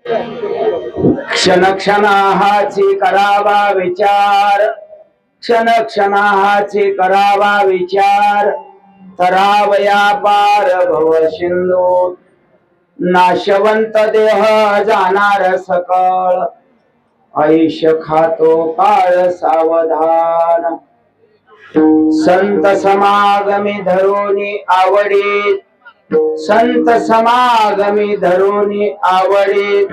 क्षण क्षणाहाची करावा विचार, क्षण क्षणाहाची करावा विचार, तरावया पार भव सिंधू, नाशवंत देह जाणार सकळ, आयुष्य खातो काळ सावधान. संत समागमी धरोनी आवडीत, संत समागमी धरोनी आवडीत,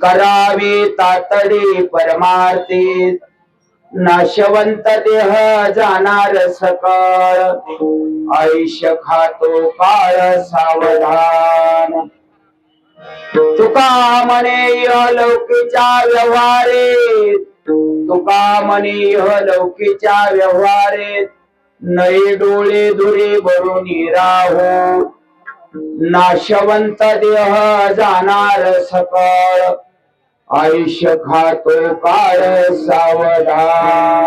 करावी तातडी परमार्थित, नाशवंत देह जाणार सकळ, आयुष्य खातो काळ सावधान. तुका म्हणे लौकीच्या व्यवहारे, तुका म्हणे लौकीच्या व्यवहारे, नये डोळे दुरे भरून राहू, नाशवंत देह जाणार सकळ, आयुष्य खातो काळ सावधान.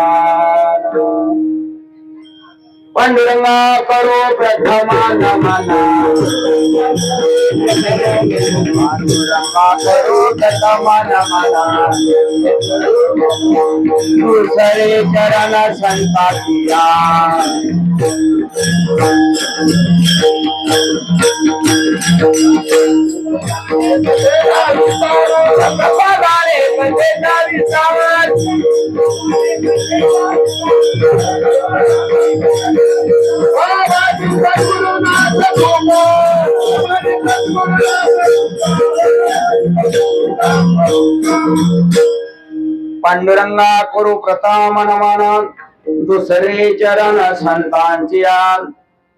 पांडुरंगा करो प्रथमा नमना, पांडुरंगा करो प्रथमा नमना, दुसरे चरण संतातिया, पांडुरंगा करू प्रथम नमन, दुसरे चरण संतांची आन,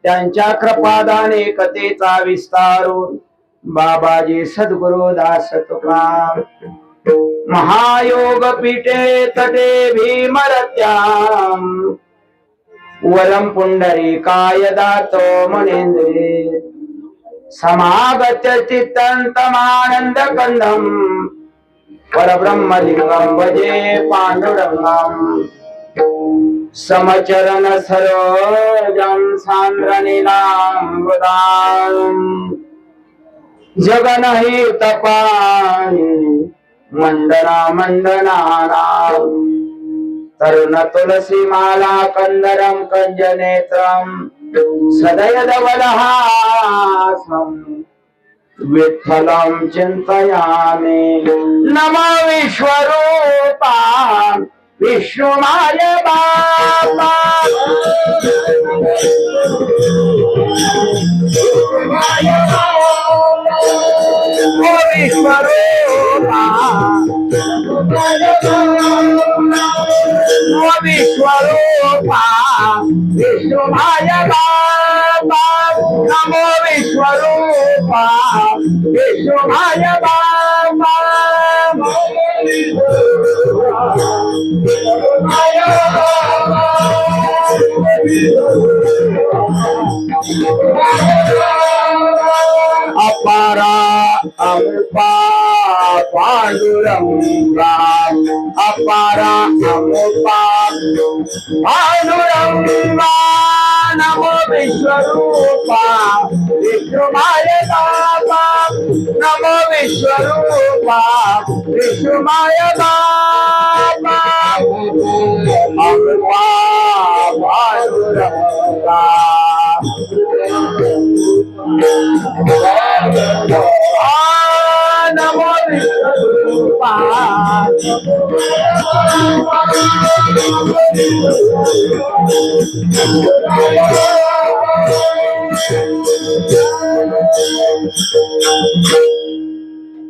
त्यांच्या कृपादाने कथेचा विस्तारून, बाबाजी सद्गुरु दास तुकाराम. महायोग पीठे तटे भीमरत्याम, वरम पुंडरीकाय दातो मणेंद्रे, समागत्य चित्तंतमानंद कंदम, परब्रह्मलिंगम भजे पांडुरंगम. समचरण सरोजं सांद्र नीलांबुदां, जगनहित पाणी मंडना मंडनानां, तरुण तुलसी माला कंदरं कंजनेत्रं, सदयधवलहासं विठ्ठलं चिंतयामि. नमो विश्वरूपा विष्णुमाय बाबा, ओ विश्वरूपा, ओ विश्वरूपा विष्णुमाय बाबा, नमो विश्वरूपा विष्णुमाय बाबा. अपारा अमुपा पांडुरंगा, अपारा अमुपा पांडुरंगा, नमो विश्वरूपा विष्णुमाय बाबा, नमो विश्वरूपा विष्णुमाय बाबा. अमुपा पांडुरंगा, नमो विश्वरूपा.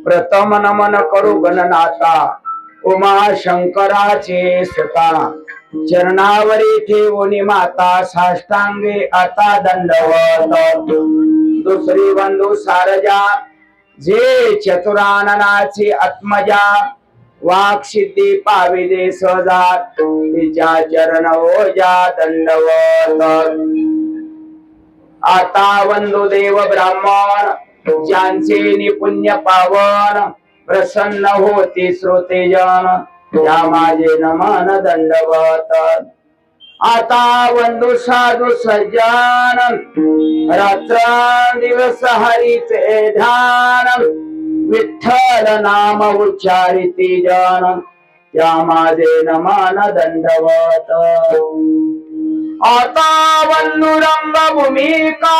प्रथम नमन करू गणनाथा, उमा शंकराचे सुता, चरणावरी ठेवून माता साष्टांगे आता दंडवत. दुसरी बंधू सारजा, जे चतुराननाची आत्मजा, वाक सिद्धी पाविले सहजात, तिच्या चरण ओजा दंडवत. आता वंदू देव ब्राह्मण, ज्यांचे निपुण्य पावन, प्रसन्न होती श्रोतेजन, त्या माझे नमन दंडवत. आता वंदू साधू सज्जन, रात्र दिवस हरीचे ध्यान, विठ्ठल नाम उच्चारिती जन त्या माझे नमन दंडवत आता वल्लू रंगभूमिका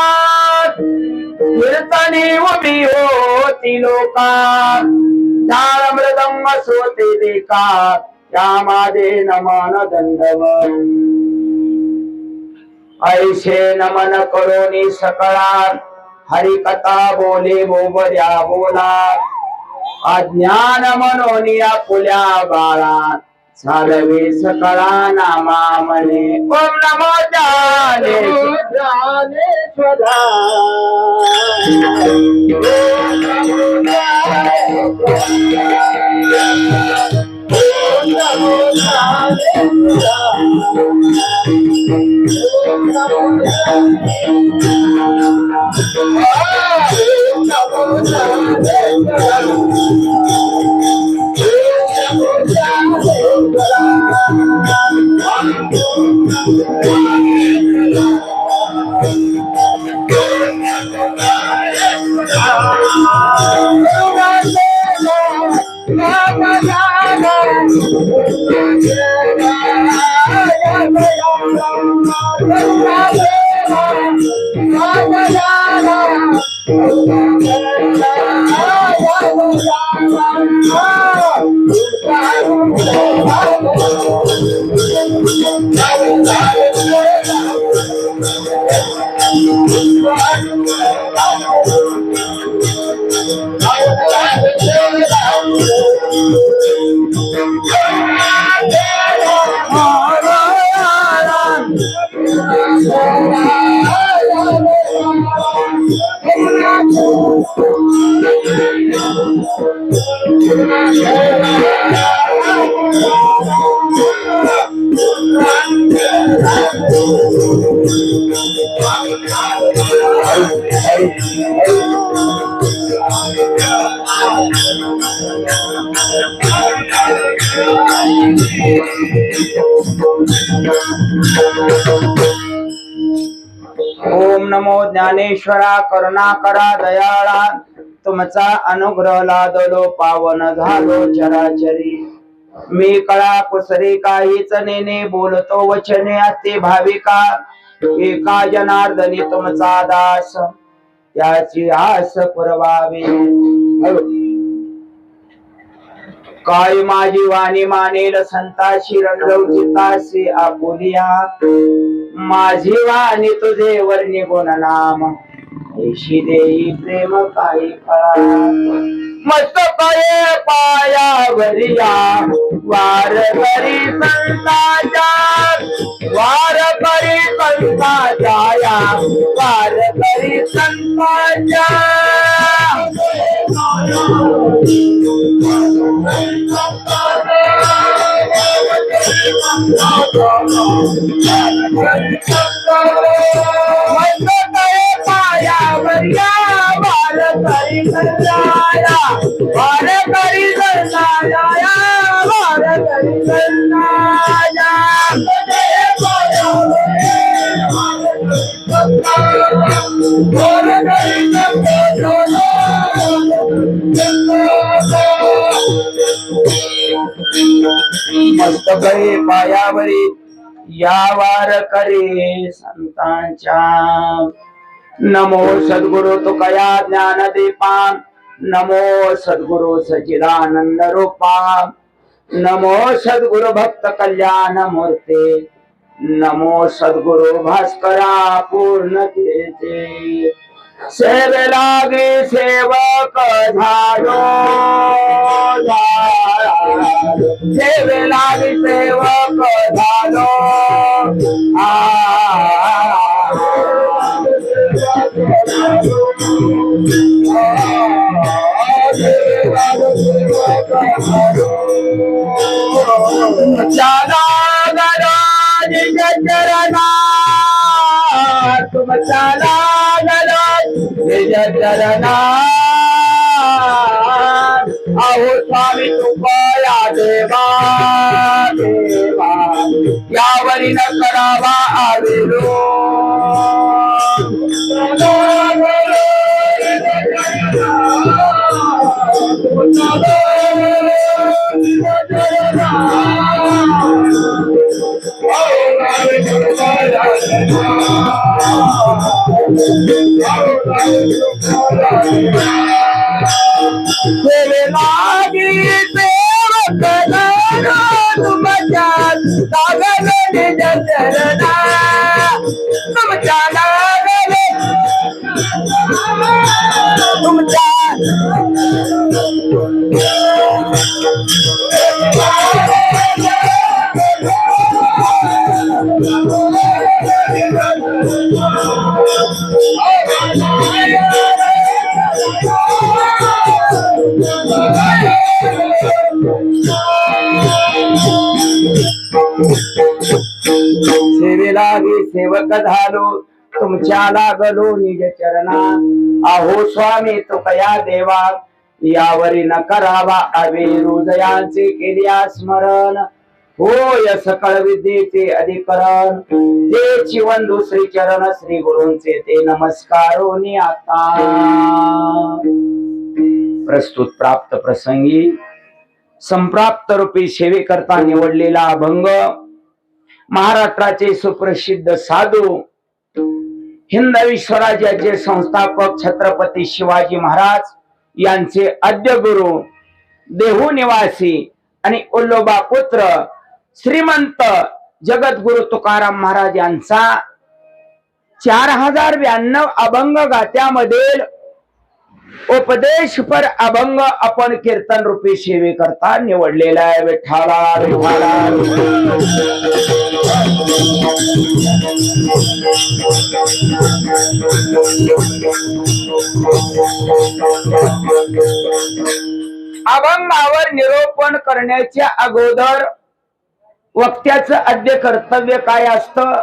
कीर्तनी उभी होती लोका ताल मृदंग सोते देखा त्या माझे नमन दंडवत ऐसे नमन करोनी सकळा हरिकथा बोले बोबड्या बोला अज्ञान मनोनिया पुल्या बाळा चालवे सकळा नामा मने ओम नमो ज्ञानेश्वरा ओम नमो ज्ञानेश्वरा करुणाकरा दयाळा तुमचा अनुग्रह लादलो पावन झालो चराचरी मी कळा कुसरी काहीच नेने बोलतो वचने असते भाविका एका जनार्दनी तुमचा दास त्याची आस पुरवावी काय माझी वाणी मानेल संताशी रंगवचिताशी आपुलिया माझी वाणी तुझे वर्णी गुण नाम ऐशी देई प्रेम काही कळा मस्तकाये पायावरिया वार करी संताच्या वार करी संताच्या वार करी संताच्या पायावरिया वार करी संताच्या वार करी संताच्या वार करी संताच्या मस्तकाये पायावरी या वार करे संतांच्या नमो सद्गुरु तुकया ज्ञान दीपा नमो सद्गुरु सच्चिदानंद रूपा नमो सद्गुरु भक्त कल्याण मूर्ते नमो सद्गुरु भास्करा पूर्ण केते सेवे लागे सेवक झालो सेवे लागे सेवक झालो चला गराज चरणा तुम चला गराज निज चरणा अहो स्वामी तुपया देवा देवा यावरी न करावा आविरो सेवेलागी सेवक झालो तुमच्या लागलो निज चरणा अहो स्वामी तुकया देवा यावरी न करावा अविरू जयांचे केल्या स्मरण होय सकळ विद्येचे अधिकरण ते चिवंदू श्री चरण श्री गुरूंचे ते नमस्कारोनी आता प्रस्तुत प्राप्त प्रसंगी संप्राप्त रूपी सेवेकरता निवडलेला अभंग महाराष्ट्राचे सुप्रसिद्ध साधू हिंदवी स्वराज्याचे संस्थापक छत्रपती शिवाजी महाराज यांचे आद्य गुरु देहू निवासी आणि उल्लोबा पुत्र श्रीमंत जगद्गुरु तुकाराम महाराज यांचा 4092 अभंग गात्यामधील उपदेशपर अभंग आपण कीर्तन रूपी सेवे करता निवडलेला आहे। विठ्ठला विठ्ठला अभंगावर निरूपण करण्याच्या अगोदर वक्त्याचं आद्य कर्तव्य काय असतं,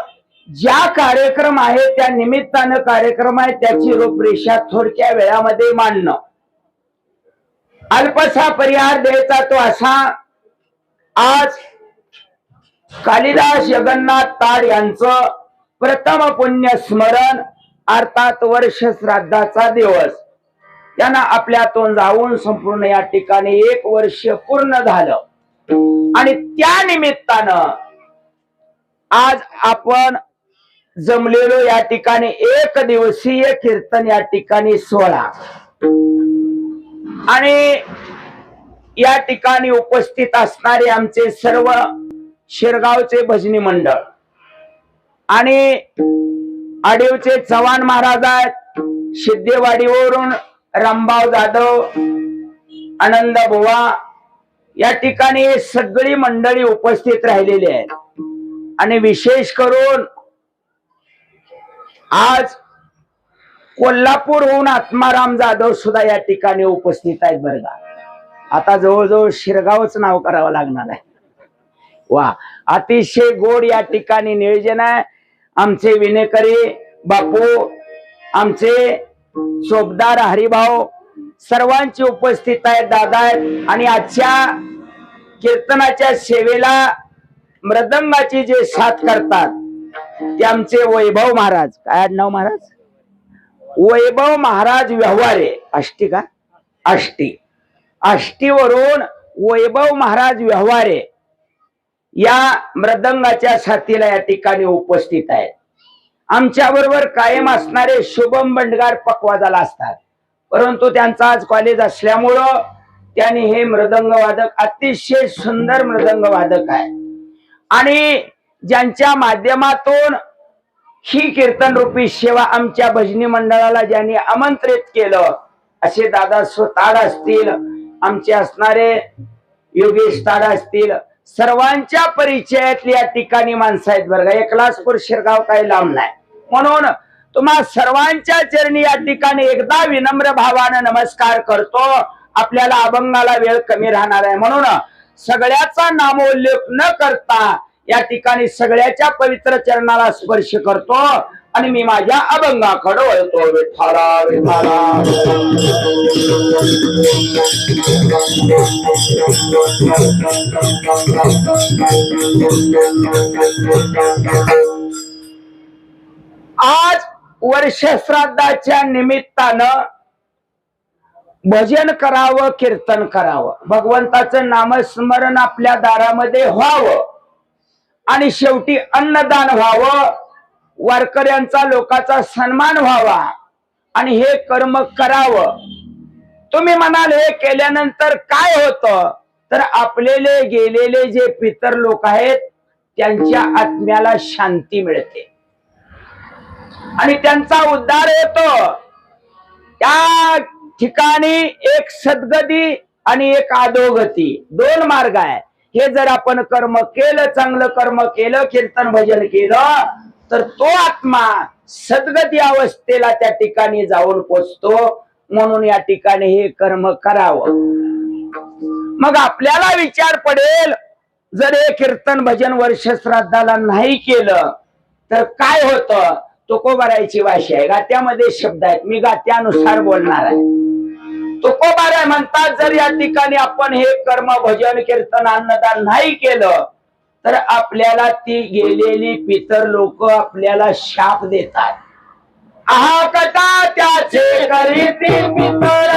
ज्या कार्यक्रम आहे त्या निमित्तानं कार्यक्रम आहे त्याची रूपरेषा थोडक्या वेळामध्ये मांडणं, अल्पसा परिहार द्यायचा तो असा। आज कालिदास जगन्नाथ ताड यांचं प्रथम पुण्य स्मरण अर्थात वर्ष श्राद्धाचा दिवस, त्यांना आपल्यातून जाऊन संपूर्ण या ठिकाणी 1 वर्ष पूर्ण झालं आणि त्या निमित्तानं आज आपण जमलेलो या ठिकाणी 1 दिवसीय कीर्तन या ठिकाणी सोहळा आणि या ठिकाणी उपस्थित असणारे आमचे सर्व शिरगावचे भजनी मंडळ आणि आडिवचे चव्हाण महाराज आहेत, सिद्धेवाडीवरून रामभाऊ जाधव, आनंद बुवा, या ठिकाणी सगळी मंडळी उपस्थित राहिलेली आहेत आणि विशेष करून आज कोल्हापूरहून आत्माराम जाधव सुद्धा या ठिकाणी उपस्थित आहेत बरं का। आता जवळजवळ शिरगावच नाव करावं लागणार आहे। वा, अतिशय गोड या ठिकाणी नियोजन आहे। आमचे विनेकरी बापू, आमचे चोपदार हरिभाऊ सर्वांची उपस्थित आहेत, दादा आहेत आणि आजच्या कीर्तनाच्या सेवेला मृदंगाची जे साथ करतात ते आमचे वैभव महाराज, काय नाव महाराज, वैभव महाराज व्यवहारे, आष्टी का आष्टी, आष्टीवरून वैभव महाराज व्यवहारे या मृदंगाच्या साथीला या ठिकाणी उपस्थित आहेत। आमच्या बरोबर कायम असणारे शुभम बंडगार पक्वादाला असतात, परंतु त्यांचा आज कॉलेज असल्यामुळं त्यांनी हे मृदंग वादक अतिशय सुंदर मृदंग वादक आहे आणि ज्यांच्या माध्यमातून ही कीर्तन रूपी सेवा आमच्या भजनी मंडळाला ज्यांनी आमंत्रित केलं असे दादा ताड असतील, आमचे असणारे योगेश ताड असतील, सर्वांच्या परिचयातली या ठिकाणी माणसं आहेत बरं का। एकलासपूर शिरगाव काही लांब नाही, म्हणून तुम्हा सर्वांच्या चरणी या ठिकाणी एकदा विनम्र भावानं नमस्कार करतो। आपल्याला अभंगाला वेळ कमी राहणार आहे म्हणून सगळ्याचा नामोल्लेख न करता या ठिकाणी सगळ्याच्या पवित्र चरणाला स्पर्श करतो आणि मी माझ्या अभंगाकडे वळतो। विठ्ठला विठ्ठला आज वर्ष श्राद्धाच्या निमित्तानं भजन करावं, कीर्तन करावं, भगवंताचं नामस्मरण आपल्या दारामध्ये व्हावं आणि शेवटी अन्नदान व्हावं, वारकऱ्यांचा लोकांचा सन्मान व्हावा आणि हे कर्म करावं. तुम्ही म्हणाल हे केल्यानंतर काय होतं, तर आपलेले गेलेले जे पितर लोक आहेत त्यांच्या आत्म्याला शांती मिळते आणि त्यांचा उद्धार होतो. त्या ठिकाणी एक सद्गती आणि एक अधोगती, दोन मार्ग आहे. हे जर आपण कर्म केलं, चांगलं कर्म केलं, कीर्तन भजन केलं, तर तो आत्मा सद्गती अवस्थेला त्या ठिकाणी जाऊन पोचतो. म्हणून या ठिकाणी हे कर्म करावं. मग आपल्याला विचार पडेल, जर हे कीर्तन भजन वर्ष श्राद्धाला नाही केलं तर काय होतं. तुकोबारायची भाषा आहे, गात्यामध्ये शब्द आहेत, मी गात्यानुसार बोलणार आहे. तुकोबाराय म्हणतात, जर या ठिकाणी आपण हे कर्म भजन कीर्तन अन्नदान नाही केलं तर आपल्याला ती गेलेली पितर लोक आपल्याला शाप देतात. आहा कटा त्याचे करीती पितर,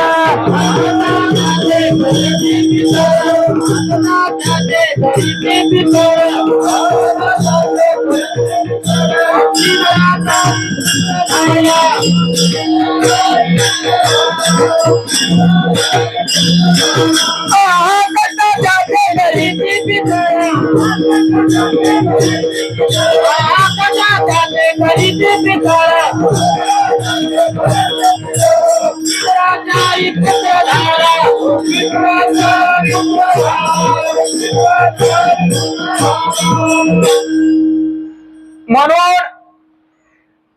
म्हणून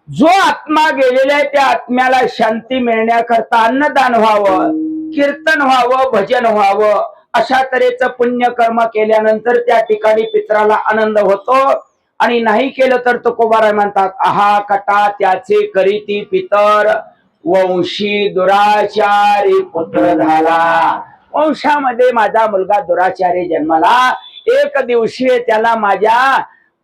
जो आत्मा गेलेला आहे त्या आत्म्याला शांती मिळण्याकरता अन्नदान व्हावं, कीर्तन व्हावं, भजन व्हावं, अशा तऱ्हेचं पुण्य कर्म केल्यानंतर त्या ठिकाणी पितराला आनंद होतो. आणि नाही केलं तर तुकोबाराय म्हणतात, आहा कटा त्याचे करीती पितर, वंशी दुराचारी पुत्र झाला. वंशामध्ये माझा मुलगा दुराचारी जन्माला, एक दिवशी त्याला माझ्या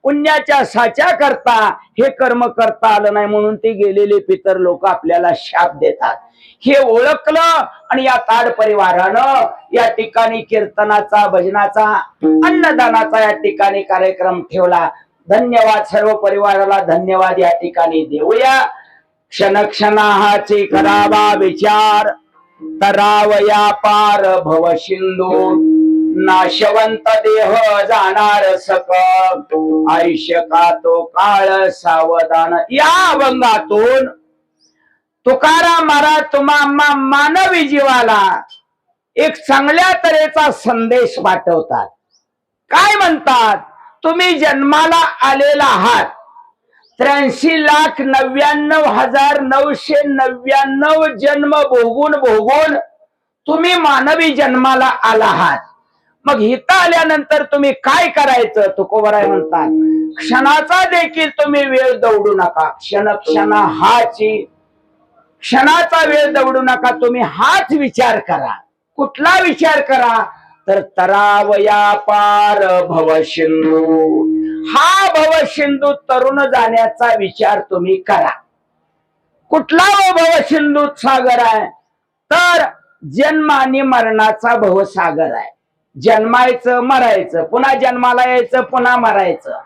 पुण्याच्या साच्या करता हे कर्म करता आलं नाही, म्हणून ते गेलेले पितर लोक आपल्याला शाप देतात. हे ओळखलं आणि या ताड परिवारानं या ठिकाणी कीर्तनाचा, भजनाचा, अन्नदानाचा या ठिकाणी कार्यक्रम ठेवला. धन्यवाद सर्व परिवाराला, धन्यवाद या ठिकाणी देऊया. क्षणक्षणाचे करावा विचार, तरावया पार भव सिंधू, नाशवंत देह जाणार सक, आयुष्य का तो काळ सावधान. या अभंगातून तुकाराम महाराज तुम्हा मानवी जीवाला एक चांगल्या तऱ्हेचा संदेश पाठवतात. काय म्हणतात, तुम्ही जन्माला आलेला आहात 83,99,999 जन्म भोगून भोगून तुम्ही मानवी जन्माला आला आहात. मग इथं आल्यानंतर तुम्ही काय करायचं. तुकोबाराय म्हणतात, क्षणाचा देखील तुम्ही वेळ दौडू नका. क्षणा हाची, क्षणाचा वेळ दौडू नका. तुम्ही हाच विचार करा. कुठला विचार करा, तर तरावया पार भवसिंधू, हा भवसिंधू तरुण जाण्याचा विचार तुम्ही करा. कुठला भवसिंधू सागर आहे, तर जन्म आणि मरणाचा भवसागर आहे. जन्मायचं, मरायचं, पुन्हा जन्माला यायचं, पुन्हा मरायचं.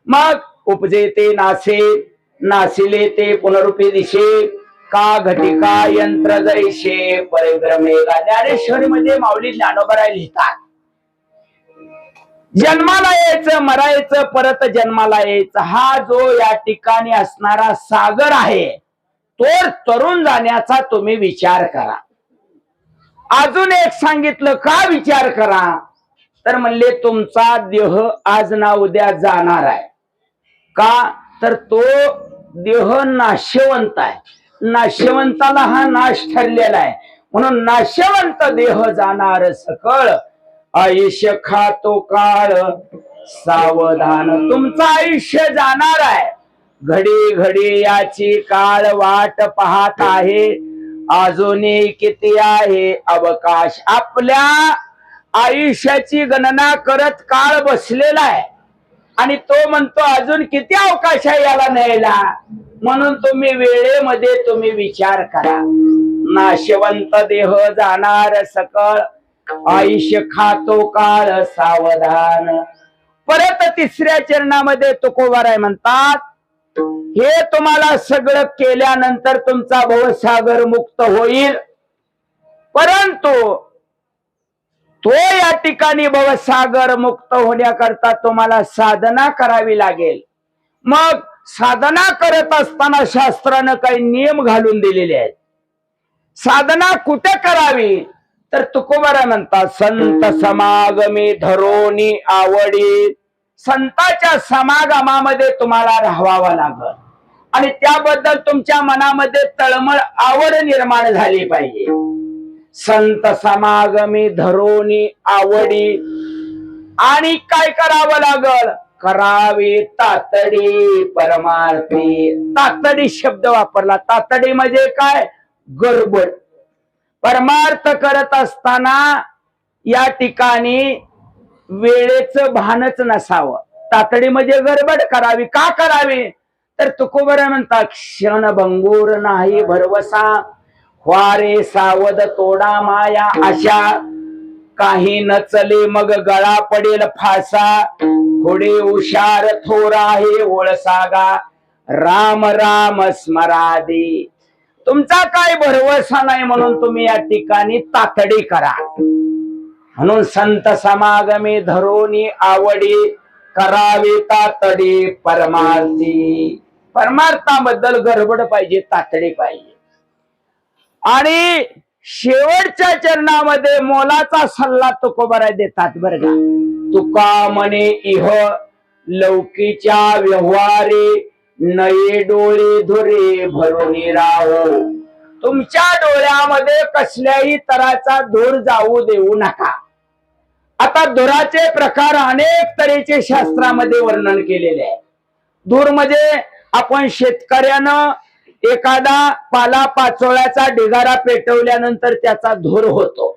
मग उपजे ते नासे, नासिले ते पुनरुपी दिशे, का घटिका यंत्र जैसे परिभ्रमे. ज्ञानेश्वरी मध्ये माऊली ज्ञानोबराय लिहितात, जन्माला यायचं, मरायचं, परत जन्माला यायचं, हा जो या ठिकाणी असणारा सागर आहे, तो तरुण जाण्याचा तुम्ही विचार करा. अजून एक सांगितलं, का विचार करा, तर म्हणले तुमचा देह आज ना उद्या जाणार आहे. का, तर तो देह नाशवंत आहे. नाशवंताला हा नाश ठरलेला आहे. म्हणून नाशवंत देह जाणार सकळ, आयुष्य खातो काळ सावधान. तुमचं आयुष्य जाणार आहे, घडी घडी याची काळ वाट पाहत आहे. अजून किती आहे अवकाश. आपल्या आयुष्याची गणना करत काळ बसलेला आहे आणि तो म्हणतो अजून किती अवकाश आहे याला न्यायला. म्हणून तुम्ही वेळेमध्ये तुम्ही विचार करा. नाशवंत देह जाणार सकळ, आयुष्य खातो काळ सावधान. परत तिसऱ्या चरणामध्ये तुकोबाराय म्हणतात, हे तुम्हाला सगळं केल्यानंतर तुमचा भवसागर मुक्त होईल, परंतु तो या ठिकाणी भवसागर मुक्त होण्याकरता तुम्हाला साधना करावी लागेल. मग साधना करत असताना शास्त्रानं काही नियम घालून दिलेले आहेत. साधना कुठे करावी तर तुकोबाराय म्हणतात, संत समागमी धरोनी आवडी. संतांच्या समागमामध्ये तुम्हाला राहावं लागल आणि त्याबद्दल तुमच्या मनामध्ये तळमळ आवड निर्माण झाली पाहिजे. संत समागमी धरोनी आवडी. आणि काय करावं लागल, करावी तातडी परमार्थी. तातडी शब्द वापरला. तातडी म्हणजे काय, गडबड. परमार्थ करत असताना या ठिकाणी वेळेचं भानच नसावं. तातडी म्हणजे गडबड करावी. का करावी तर तुकोबाराय म्हणतात, क्षण भंगूर नाही भरवसा, वारे सावध तोडा माया आशा. काही न चले मग गळा पडेल फासा, थोडे हुशार थोर आहे ओळसागा, राम राम स्मरादी. तुमचा काय भरवसा नाही म्हणून तुम्ही या ठिकाणी तातडी करा. म्हणून संत समागमी धरोनी आवडी, करावी तातडी परमार्थी. परमार्थाबद्दल गडबड पाहिजे, तातडी पाहिजे. आणि शेवटच्या चरणामध्ये मोलाचा सल्ला तुकोबाराय देतात बरं का. तुका म्हणे इह लौकीच्या व्यवहारे, नये डोळे धुरे भरून राहो. तुमच्या डोळ्यामध्ये कसल्याही तऱ्हाचा धूर जाऊ देऊ नका. आता धुराचे प्रकार अनेक तऱ्हेचे शास्त्रामध्ये वर्णन केलेले आहे. धूर म्हणजे आपण शेतकऱ्यानं एखादा पाला पाचोळ्याचा ढिगारा पेटवल्यानंतर त्याचा धूर होतो,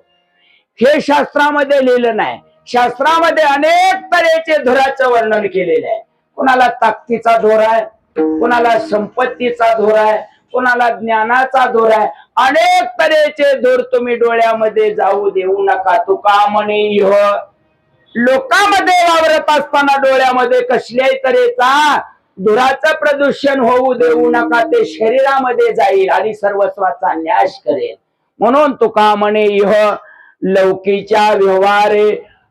हे शास्त्रामध्ये लिहिलं नाही. शास्त्रामध्ये अनेक तऱ्हेचे धुराचं वर्णन केलेलं आहे. कोणाला ताकदीचा धूर आहे, कोणाला संपत्तीचा धूर आहे, कोणाला ज्ञानाचा धूर आहे. अनेक तऱ्हेचे धूर तुम्ही डोळ्यामध्ये जाऊ देऊ नका. तुका म्हणे इह, लोकांमध्ये वावरत असताना डोळ्यामध्ये कसल्याही तऱ्हेचा धुराचं प्रदूषण होऊ देऊ नका. ते शरीरामध्ये जाईल आणि सर्वस्वाचा नाश करेल. म्हणून तुका म्हणे इह लौकीच्या व्यवहारे,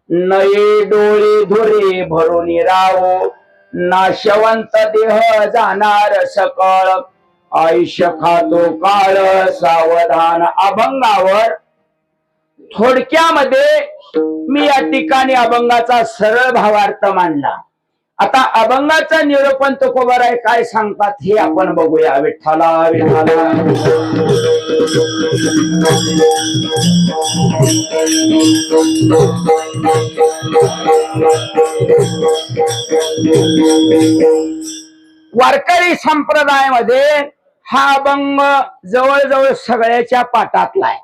नये डोळे धुरे भरून राहो. नाशवंत देह जाणार सकळ, आयुष्य खातो काळ सावधान. अभंगावर थोडक्यामध्ये मी या ठिकाणी अभंगाचा सरळ भावार्थ मांडला. आता अभंगाचं निरूपण तुकोबाराय काय सांगतात हे आपण बघूया. विठ्ठला विठ्ठला. वारकरी संप्रदायामध्ये हा अभंग जवळजवळ सगळ्याच्या पाठातला आहे.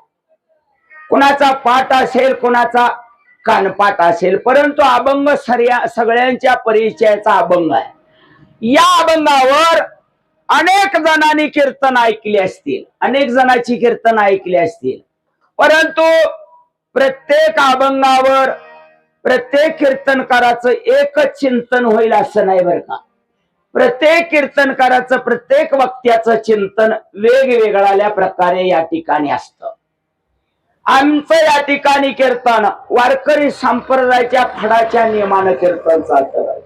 कुणाचा पाठ असेल, कुणाचा कानपाठ असेल, परंतु अभंग सगळ्यांच्या परिचयाचा अभंग आहे. या अभंगावर अनेक जणांनी कीर्तन ऐकले असतील, अनेक जणांची कीर्तन ऐकली असतील, परंतु प्रत्येक अभंगावर प्रत्येक कीर्तनकाराचं एकच चिंतन होईल असं नाही बरं का. प्रत्येक कीर्तनकाराचं, प्रत्येक वक्त्याचं चिंतन वेगवेगळ्या प्रकारे या ठिकाणी असतं. आमचं या ठिकाणी कीर्तन वारकरी संप्रदायाच्या फडाच्या नियमानं कीर्तन चालतं.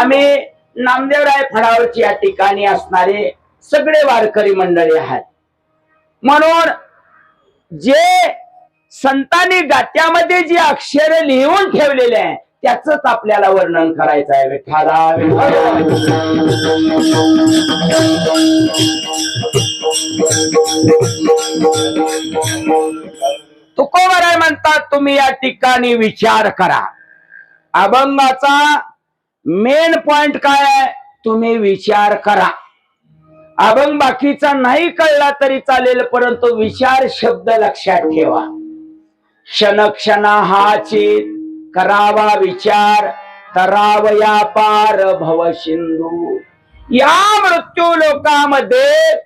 आम्ही नामदेवराय फडावरची या ठिकाणी असणारे सगळे वारकरी मंडळी आहेत. म्हणून जे संतांनी गात्यामध्ये जी अक्षर लिहून ठेवलेले आहे त्याच आपल्याला वर्णन करायचं आहे. विठ्ठला तुकोबाराय म्हणतात, तुम्ही या ठिकाणी विचार करा. अभंगाचा मेन पॉइंट काय आहे, तुम्ही विचार करा. अभंग बाकीचा नाही कळला तरी चालेल, परंतु विचार शब्द लक्षात ठेवा. क्षणक्षणा हाची करावा विचार, तरावया पार भव सिंधू. या मृत्यू लोकामध्ये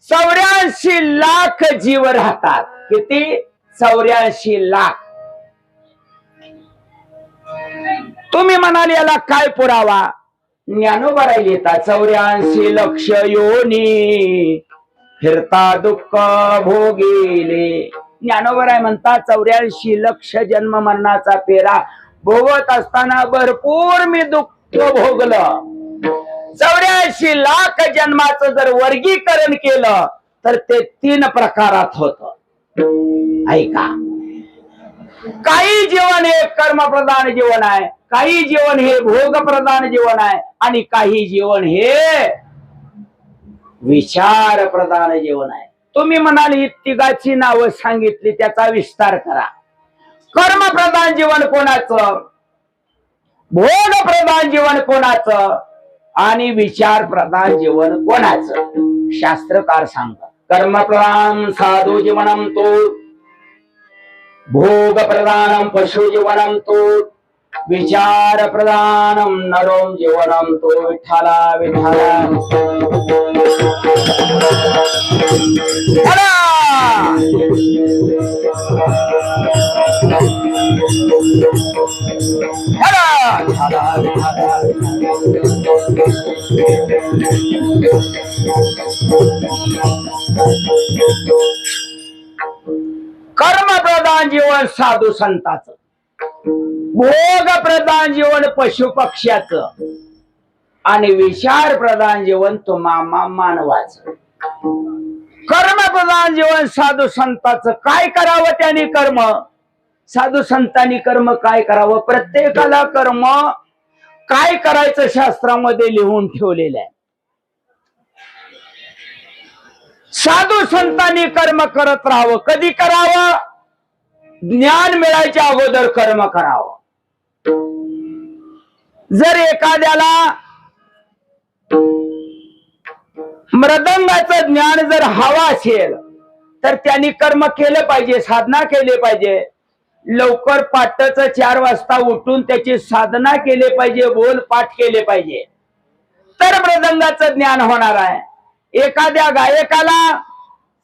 84 लाख जीव राहतात. किती? 84 लाख. तुम्ही म्हणाल याला काय पुरावा? ज्ञानोबा लिहितात 84 लक्ष योनी फिरता दुःख भोगिले. ज्ञानोबा म्हणतात 84 लक्ष जन्म मरणाचा फेरा भोगत असताना भरपूर मी दुःख भोगलं. 84 लाख जन्माचं जर वर्गीकरण केलं तर ते 3 प्रकारात होत. ऐका, काही जीवन हे कर्मप्रधान जीवन आहे, काही जीवन हे भोगप्रधान जीवन आहे, आणि काही जीवन हे विचार प्रधान जीवन आहे. तुम्ही म्हणाल ही तिघाची नावं सांगितली, त्याचा विस्तार करा. कर्मप्रधान जीवन कोणाचं, भोग प्रधान जीवन कोणाचं, आणि विचार प्रधान जीवन कोणाचं? शास्त्रकार सांगतात कर्मप्रधान साधू जीवनम तो, भोग प्रधानम पशु जीवनम तो, विचार प्रधानम नरोम जीवनम तो. विठ्ठला विठ्ठला. कर्म प्रधान जीवन साधू संताचं, भोग प्रधान जीवन पशु पक्ष्याचं, आणि विचार प्रधान जीवन तुम्हा मानवाचं. कर्म प्रधान जीवन साधू संताचं. काय करावं त्यांनी कर्म? साधू संतांनी कर्म काय करावं? प्रत्येकाला कर्म काय करायचं शास्त्रामध्ये लिहून ठेवलेलं आहे. साधू संतांनी कर्म करत राहावं. कधी करावं? ज्ञान मिळायच्या अगोदर कर्म करावं. जर एखाद्याला मृदंगाचं ज्ञान जर हवा असेल तर त्यांनी कर्म केलं पाहिजे, साधना केली पाहिजे. लवकर पाटच 4 वाजता उठून त्याची साधना केली पाहिजे, बोल पाठ केले पाहिजे, तर मृदंगाचं ज्ञान होणार आहे. एखाद्या गायकाला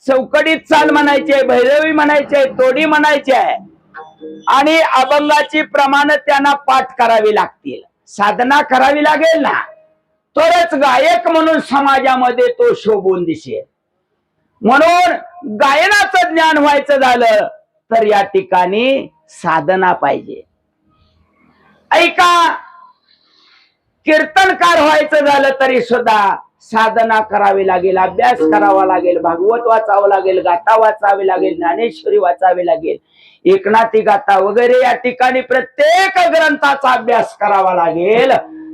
चौकडीत चाल म्हणायचे, भैरवी म्हणायचे, तोडी म्हणायचे आहे, आणि अभंगाची प्रमाण त्यांना पाठ करावी लागतील, साधना करावी लागेल ना, तरच गायक म्हणून समाजामध्ये तो शोभून दिसेल. म्हणून गायनाचं ज्ञान व्हायचं झालं तर या ठिकाणी साधना पाहिजे. ऐका, कीर्तनकार व्हायचं झालं तरी सुद्धा साधना करावी लागेल, अभ्यास करावा लागेल, भागवत वाचावं लागेल, गाथा वाचावी लागेल, ज्ञानेश्वरी वाचावी लागेल, एकनाथी गाथा वगैरे या ठिकाणी प्रत्येक ग्रंथाचा अभ्यास करावा लागेल.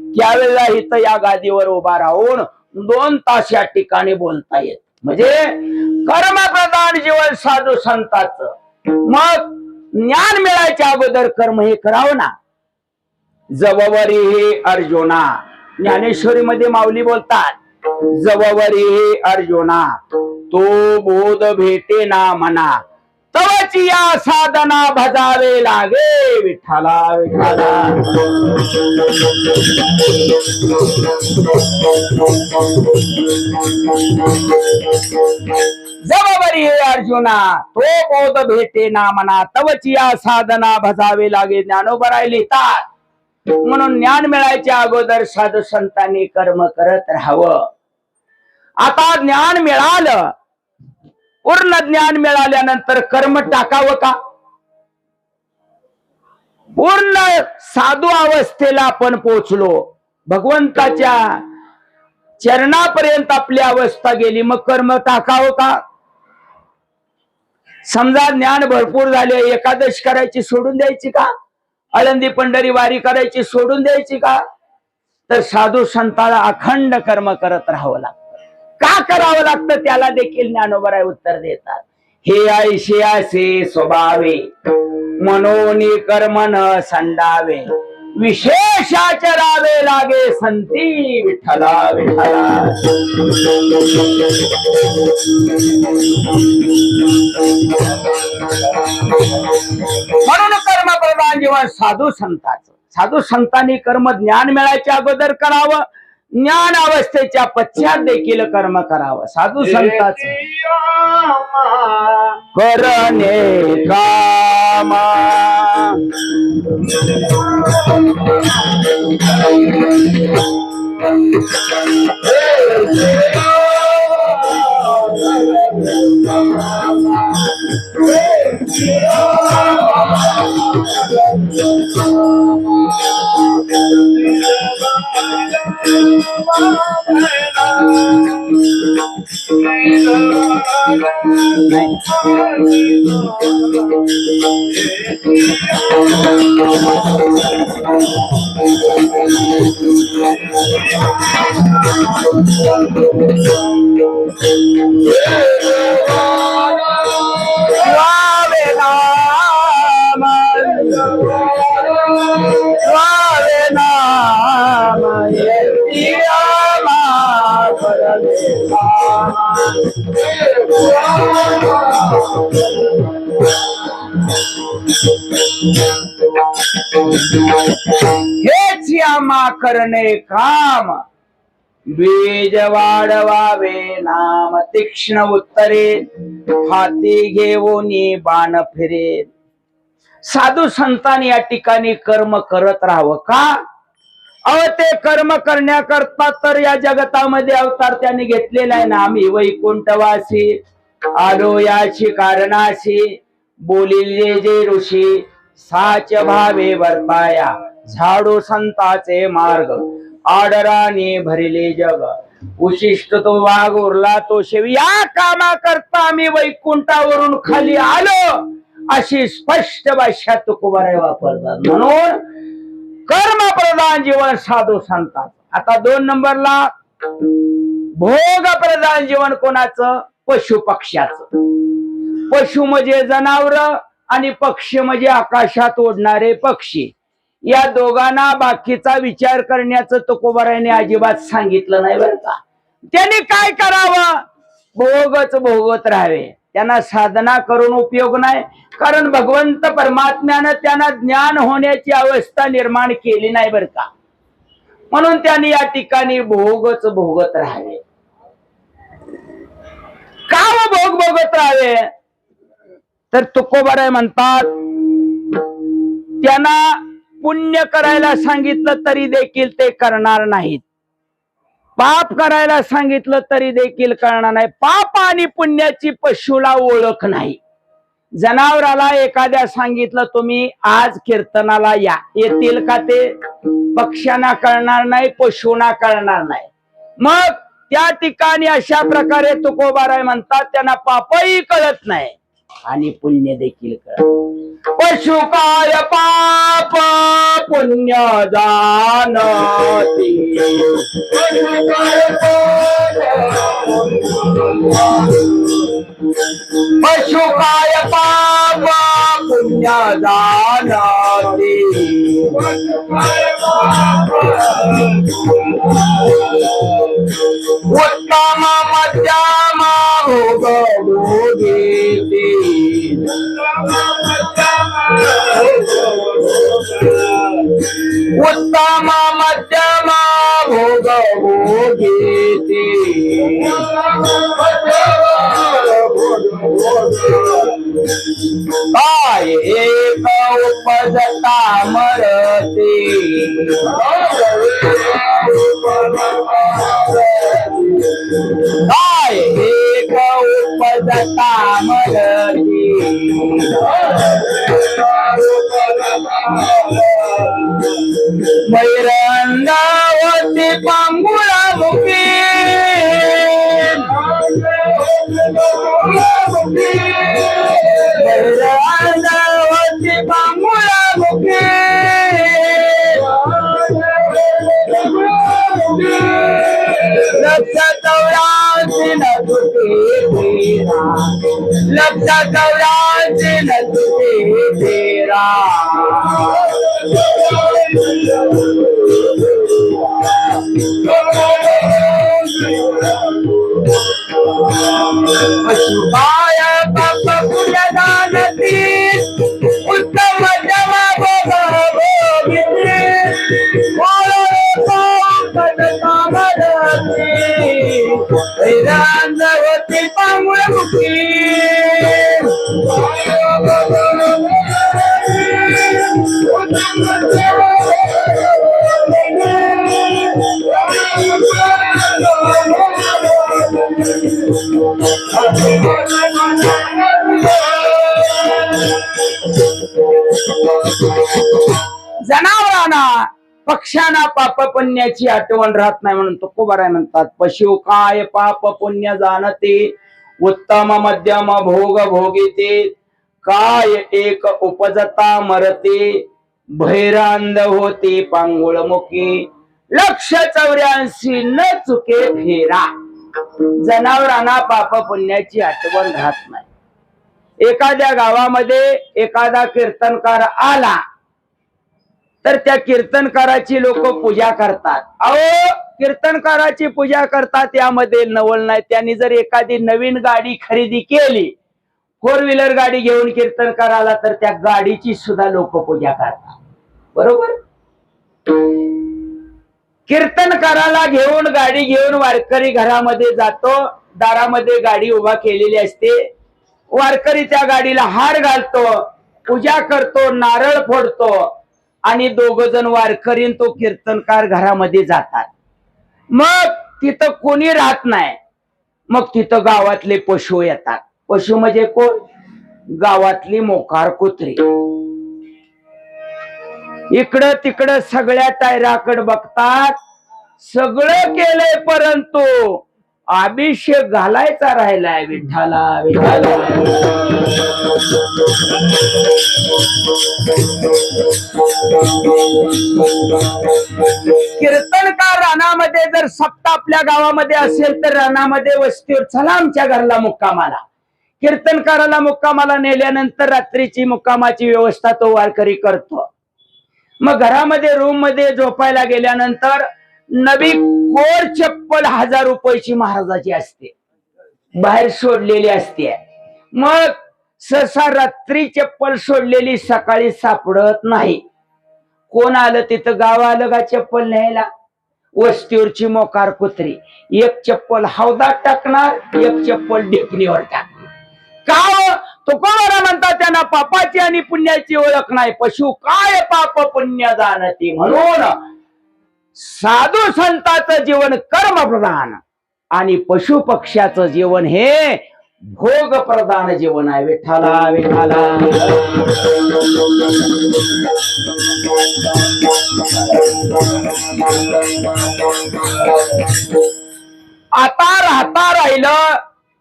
त्यावेळेला इथं या गादीवर उभा राहून 2 तास या ठिकाणी बोलता येत. म्हणजे कर्मप्रधान जीवन साधू संताचं. मग ज्ञान मिळायच्या अगोदर कर्म हे करावं ना. जववरी हे अर्जुना, ज्ञानेश्वरी मध्ये माऊली बोलतात, जववरी हे अर्जुना तो बोध भेटे ना मना, तवची या साधना भजावे लागे. विठ्ठला विठ्ठला. जववरी हे अर्जुना तो बोध भेटे ना मना, तवची या साधना भजावे लागे. ज्ञानोबा लिहितात. म्हणून ज्ञान मिळायच्या अगोदर साधू संतांनी कर्म करत राहावं. आता ज्ञान मिळालं, पूर्ण ज्ञान मिळाल्यानंतर कर्म टाकावं का? पूर्ण साधू अवस्थेला आपण पोचलो, भगवंताच्या चरणापर्यंत आपली अवस्था गेली, मग कर्म टाकावं का? समजा ज्ञान भरपूर झाले, एकादश करायची सोडून द्यायची का? आळंदी पंढरी वारी करायची सोडून द्यायची का? तर साधू संताला अखंड कर्म करत राहावं लागतं. का करावं लागतं त्याला देखील ज्ञानोबा उत्तर देतात. हे ऐशे असे स्वभावे मनोनी कर्म न संडावे, विशेषाचरावे लागे संती. विठ्ठला विठ्ठला. म्हणून कर्मप्रधान जीवन साधू संतांचं. साधू संतांनी कर्म ज्ञान मिळायच्या अगोदर करावं, ज्ञान अवस्थेच्या पश्चात देखील कर्म करावं. साधू संताच करणे कामा हेच यामा करणे काम बीज वाढवावे नाम तीक्ष्ण उत्तरे हाती घेऊन बाण फिरे. साधू संतांनी या ठिकाणी कर्म करत राहावं का? ते कर्म करण्याकरता तर या जगतामध्ये अवतार त्यांनी घेतलेला आहे ना. आम्ही वैकुंठवासी आलो याची कारणाशी बोलिले जे ऋषी साच भावे वर्ताया झाडू संताचे मार्ग आडराने भरले जग उशिष्ट तो वाघ उरला तो शेवी. या कामा करता आम्ही वैकुंठावरून खाली आलो अशी स्पष्ट भाषा तुकोबाराय वापरतात. म्हणून कर्म प्रधान जीवन साधू संतात. आता 2 नंबरला भोग प्रधान जीवन कोणाचं? पशु पक्ष्याचं. पशु म्हणजे जनावर आणि पक्षी म्हणजे आकाशात उडणारे पक्षी. या दोघांना बाकीचा विचार करण्याचं तुकोबारायने अजिबात सांगितलं नाही बरं का. त्यांनी काय करावं? भोगच भोगत राहावे. त्यांना साधना करून उपयोग नाही, कारण भगवंत परमात्म्यानं त्यांना ज्ञान होण्याची अवस्था निर्माण केली नाही बरं का. म्हणून त्यांनी या ठिकाणी भोगच भोगत राहावे. का भोग भोगत राहावे? तर तुकोबाराय म्हणतात त्यांना पुण्य करायला सांगितलं तरी देखील ते करणार नाहीत, पाप करायला सांगितलं तरी देखील करणार नाही. पाप आणि पुण्याची पशुला ओळख नाही. जनावराला एखाद्या सांगितलं तुम्ही आज कीर्तनाला या, येतील का ते? पक्ष्यांना कळणार नाही, पशुना कळणार नाही. मग त्या ठिकाणी अशा प्रकारे तुकोबाराय म्हणतात त्यांना पापही कळत नाही आणि पुण्य देखील कळत. पशु काय पाप पुण्य जाणती, पशु काय पाप पुण्य जाणती, उत्तम मध्यम भोग भोगीती, उत्तम मध्यम भोग भोगीती, काय एक उपजता मरते, काय एक उपजता मरते, मैरंगावती पांगुळा मुखी, मैरंगावती पांगुळा मुखी, लक्ष 84 न तुटे तेरा, लक्ष 84 न तुटे तेरा, पशुपाय पाप पुण्य जाणती, उत्तम मध्यम भोग भोगीती, काम जनावरांना पक्ष्यांना पाप पुण्याची आठवण राहत नाही म्हणून तुकोबाराय म्हणतात, पशु काय पाप पुण्य जाणते, उत्तम मध्यम भोग भोगिते, काय एक उपजता मरते, भैरांध होते पांगुळ मुखी, 184 न चुके फेरा. जनावरांना पाप पुण्याची आठवण राहत नाही. एखाद्या गावामध्ये एखादा कीर्तनकार आला तर त्या कीर्तनकाराची लोक पूजा करतात. अहो, कीर्तनकाराची पूजा करतात यामध्ये नवल नाही. त्यांनी जर एखादी नवीन गाडी खरेदी केली, 4 व्हीलर गाडी घेऊन कीर्तनकार आला तर त्या गाडीची सुद्धा लोक पूजा करतात. बरोबर. कीर्तनकाराला घेऊन गाडी घेऊन वारकरी घरामध्ये जातो, दारामध्ये गाडी उभा केलेली असते, वारकरी त्या गाडीला हार घालतो, पूजा करतो, नारळ फोडतो आणि 2 जण वारकरी तो कीर्तनकार घरामध्ये जातात. मग तिथं कोणी राहत नाही. मग तिथं गावातले पशु येतात. पशु म्हणजे कोण? गावातली मोकार कुत्री. इकडं तिकडं सगळ्या टायराकडे बघतात, सगळं केलंय परंतु अभिषेक घालायचा राहिलाय. विठ्ठला विठ्ठला. कीर्तनकार रानामध्ये जर सप्ताह आपल्या गावामध्ये असेल तर रानामध्ये वस्तीवर चला आमच्या घरला मुक्कामाला. कीर्तनकाराला मुक्कामाला नेल्यानंतर रात्रीची मुक्कामाची व्यवस्था तो वारकरी करतो. मग घरामध्ये रूम मध्ये झोपायला गेल्यानंतर नवी कोर चप्पल 1000 रुपयाची महाराजाची असते, बाहेर सोडलेली असते. मग सहसा रात्री चप्पल सोडलेली सकाळी सापडत नाही. कोण आलं तिथं? गाव आलं का चप्पल न्यायला? वस्तीवरची मोकार कुत्री एक चप्पल हौदात टाकणार, एक चप्पल ढेपणीवर टाकणार. का? तुकोबारा म्हणतात त्यांना पापाची आणि पुण्याची ओळख नाही. पशु काय पाप पुण्य जाणते. म्हणून साधू संतांचं जीवन कर्म प्रधान आणि पशु पक्ष्याचं जीवन हे भोग प्रधान जीवन आहे. विठ्ठला विठ्ठला. आता राहता राहिलं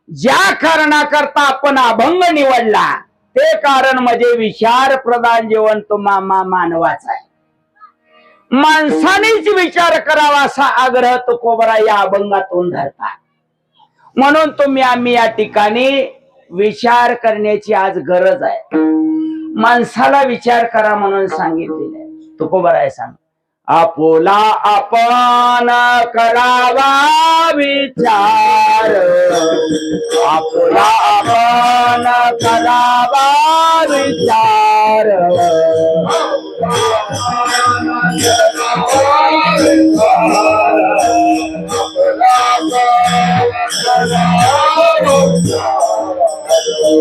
ज्या कारणाकरता आपण अभंग निवडला ते कारण म्हणजे विचार प्रधान जीवन तो मानवाचा आहे. माणसानेच विचार करावा असा आग्रह तुकोबारा या अभंगातून धरता. म्हणून आम्ही या ठिकाणी विचार करण्याची आज गरज आहे. माणसाला विचार करा म्हणून सांगितलेलं आहे. तुकोबारा सांग, आपुला आपण करावा विचार, आपुला आपण करावा विचार,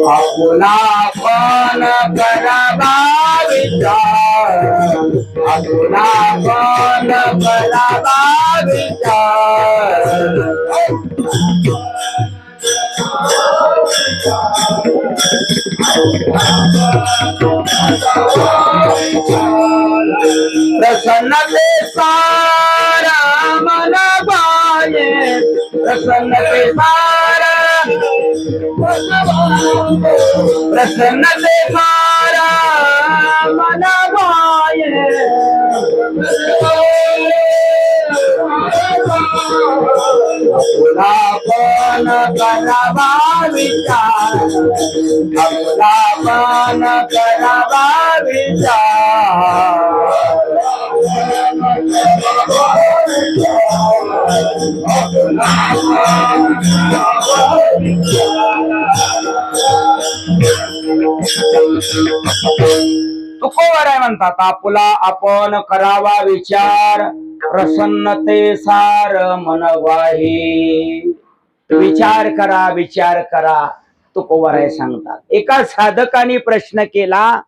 आपुला आपण करावा विचार, आपुला आपण करावा विचार. प्रसन्नते सारा मन पाये, प्रसन्नते सारा, प्रसन्नते सारा मन पाये, आपण करावा विचार, आपण करावा विचार. तुकोबारा म्हणतात, आपुला आपण करावा विचार, प्रसन्नते सार मन वाही. विचार करा, विचार करा. तुकोबारा सांगतात. एका साधकाने प्रश्न केला,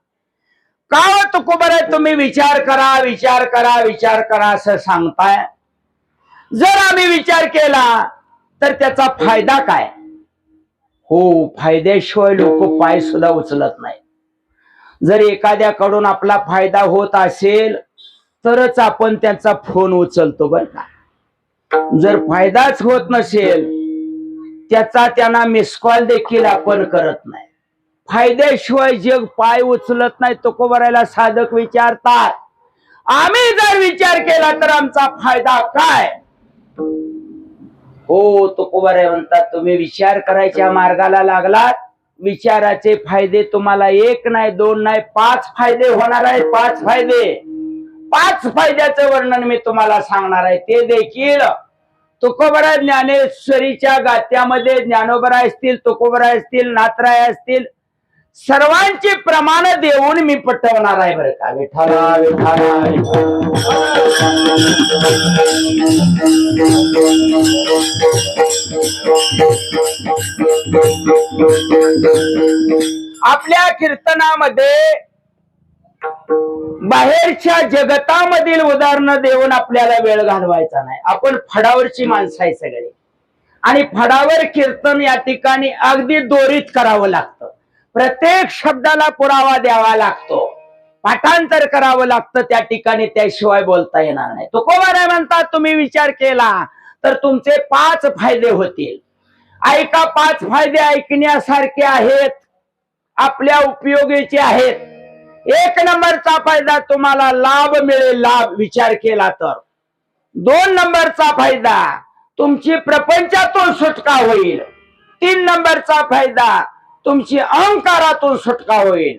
का तुकोबर तुम्ही विचार करा विचार करा विचार करा असं सांगताय? जर आम्ही विचार केला तर त्याचा फायदा काय? हो, फायद्याशिवाय लोक पाय सुद्धा उचलत नाही. जर एखाद्याकडून आपला फायदा होत असेल तरच आपण त्यांचा फोन उचलतो बर का. जर फायदाच होत नसेल त्याचा त्यांना मिस कॉल देखील आपण करत नाही. फायद्याशिवाय जग पाय उचलत नाही. तुकोबरायला साधक विचारतात, आम्ही जर विचार केला तर आमचा फायदा काय? हो, तुकोबराय म्हणतात, तुम्ही विचार करायच्या मार्गाला लागलात. विचाराचे फायदे तुम्हाला एक नाही दोन नाही 5 फायदे होणार आहेत. 5 फायदे. 5 फायद्याचं वर्णन मी तुम्हाला सांगणार आहे. ते देखील तुकोबराय ज्ञानेश्वरीच्या गात्यामध्ये ज्ञानोबराय असतील, तुकोबराय असतील, नाथराय असतील, सर्वांची प्रमाण देऊन मी पटवणार आहे बरं का. विठाला विठाला आपल्या कीर्तनामध्ये बाहेरच्या जगतामधील उदाहरणं देऊन आपल्याला वेळ घालवायचा नाही. आपण फडावरची माणसं आहे सगळे, आणि फडावर कीर्तन या ठिकाणी अगदी दोरीत करावं लागतं. प्रत्येक शब्दाला पुरावा द्यावा लागतो, पाठांतर करावं लागतं त्या ठिकाणी, त्याशिवाय बोलता येणार नाही. तुकोबराय म्हणतात, तुम्ही विचार केला तर तुमचे 5 फायदे होतील. ऐका, 5 फायदे ऐकण्यासारखे आहेत, आपल्या उपयोगीचे आहेत. 1 नंबरचा फायदा तुम्हाला लाभ मिळेल, लाभ विचार केला तर. 2 नंबरचा फायदा तुमची प्रपंचातून सुटका होईल. 3 नंबरचा फायदा तुमची अहंकारातून सुटका होईल.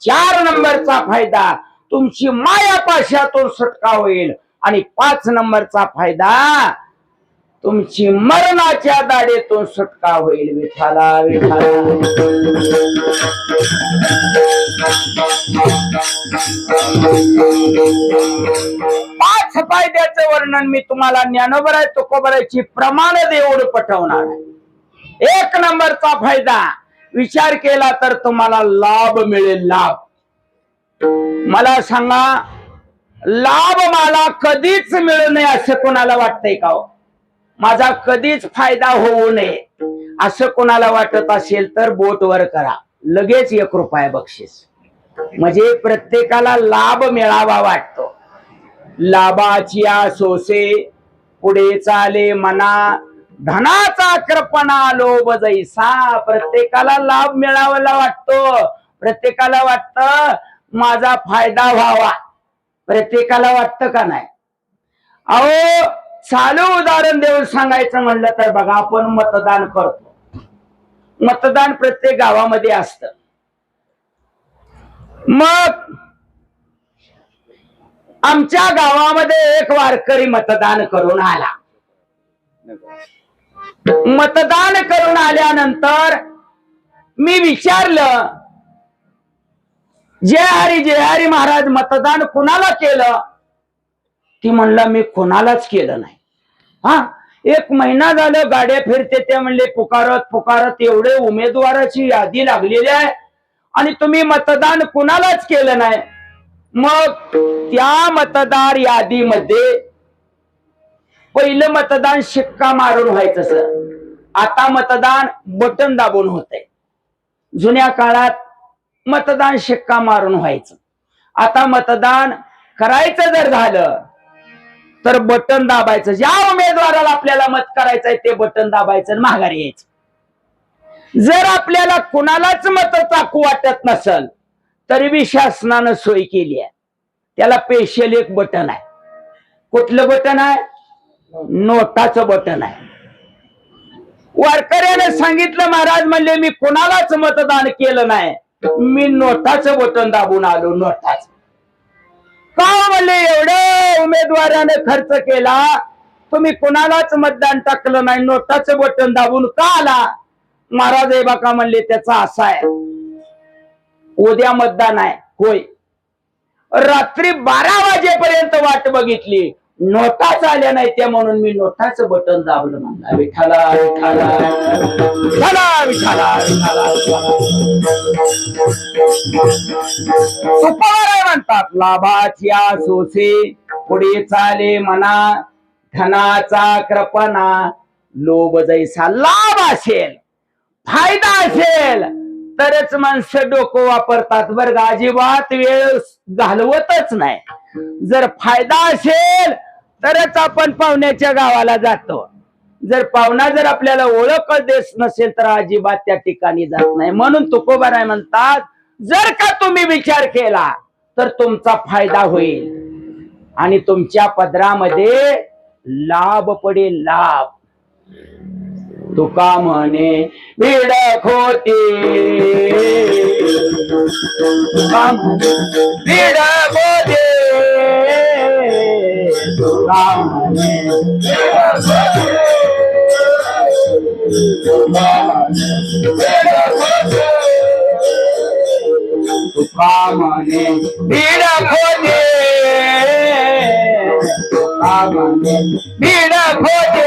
4 नंबरचा फायदा तुमची मायापाशातून सुटका होईल. आणि 5 नंबरचा फायदा तुमची मरणाच्या दाढेतून सुटका होईल. विठाला विठाला 5 फायद्याचं वर्णन मी तुम्हाला ज्ञानोबराय तुकोबरायची प्रमाण देऊन पटवणार आहे. 1 नंबरचा फायदा विचार केला तर तुम्हाला लाभ मिळेल, लाभ. मला सांगा, लाभ मला कधीच मिळू नये असं कोणाला वाटतंय का हो? माझा कधीच फायदा होऊ नये असं कोणाला वाटत असेल तर बोट वर करा, लगेच 1 रुपया बक्षीस. म्हणजे प्रत्येकाला लाभ मिळावा वाटतो. लाभाची सोसे पुढे चाले मना, धनाचा कृपणा लोभ जैसा. प्रत्येकाला लाभ मिळावाला वाटतो, प्रत्येकाला वाटतं माझा फायदा व्हावा. प्रत्येकाला वाटतं का नाही? अहो, चालू उदाहरण देऊन सांगायचं म्हणलं तर बघा, आपण मतदान करतो. मतदान प्रत्येक गावामध्ये असतं. मग आमच्या गावामध्ये एक वारकरी मतदान करून आला. मतदान करून आल्यानंतर मी विचारलं, जय हरी महाराज, मतदान कुणाला केलं? ती म्हणला, मी कोणालाच केलं नाही. 1 महिना झालं गाड्या फिरते, ते म्हणले पुकारत पुकारत एवढे उमेदवाराची यादी लागलेली आहे आणि तुम्ही मतदान कुणालाच केलं नाही. मग त्या मतदार यादीमध्ये पहिलं मतदान शिक्का मारून व्हायचं सर. आता मतदान बटन दाबून होतंय. जुन्या काळात मतदान शिक्का मारून व्हायचं. आता मतदान करायचं जर झालं तर बटन दाबायचं. ज्या उमेदवाराला आपल्याला मत करायचंय ते बटन दाबायचं आणि माघारी यायचं. जर आपल्याला कुणालाच मत टाकू वाटत नसल तरी बी शासनानं सोय केली आहे. त्याला स्पेशल एक बटन आहे. कुठलं बटन आहे? नोटाचं बटन आहे. वारकऱ्याने सांगितलं, महाराज म्हणले मी कोणालाच मतदान केलं नाही, मी नोटाचं बटन दाबून आलो. नोटाचं का म्हणले? एवढं उमेदवाराने खर्च केला, तुम्ही कोणालाच मतदान टाकलं नाही, नोटाचं बटन दाबून का आला? महाराज हे बघा म्हणले, त्याचा असा आहे, उद्या मतदान आहे. होय. रात्री 12 वाजेपर्यंत वाट बघितली. नोटाच आल्या नाही त्या म्हणून मी नोटाचं बटन दाबलं म्हणला. विठाला विठाला विठाला विठाला विठाला. तुकाराम म्हणतात लाभाच्या सोसे पुढे चाले मना धनाचा कृपणा. लोभ जैसा लाभ असेल फायदा असेल तरच माणसं डोकं वापरतात बरं का. अजिबात वेळ घालवतच नाही. जर फायदा असेल तरच आपण पाहुण्याच्या गावाला जातो. जर पाहुणा जर आपल्याला ओळख देत नसेल तर अजिबात त्या ठिकाणी जात नाही. म्हणून तुकोबाराय म्हणतात जर का तुम्ही विचार केला तर तुमचा फायदा होईल आणि तुमच्या पदरामध्ये लाभ पडेल. लाभ तुका म्हणे भीड खोती तुका म्हणे भीड खोती तुका म्हणे तुका म्हणे भीड खोती तुका म्हणे भीड खोती.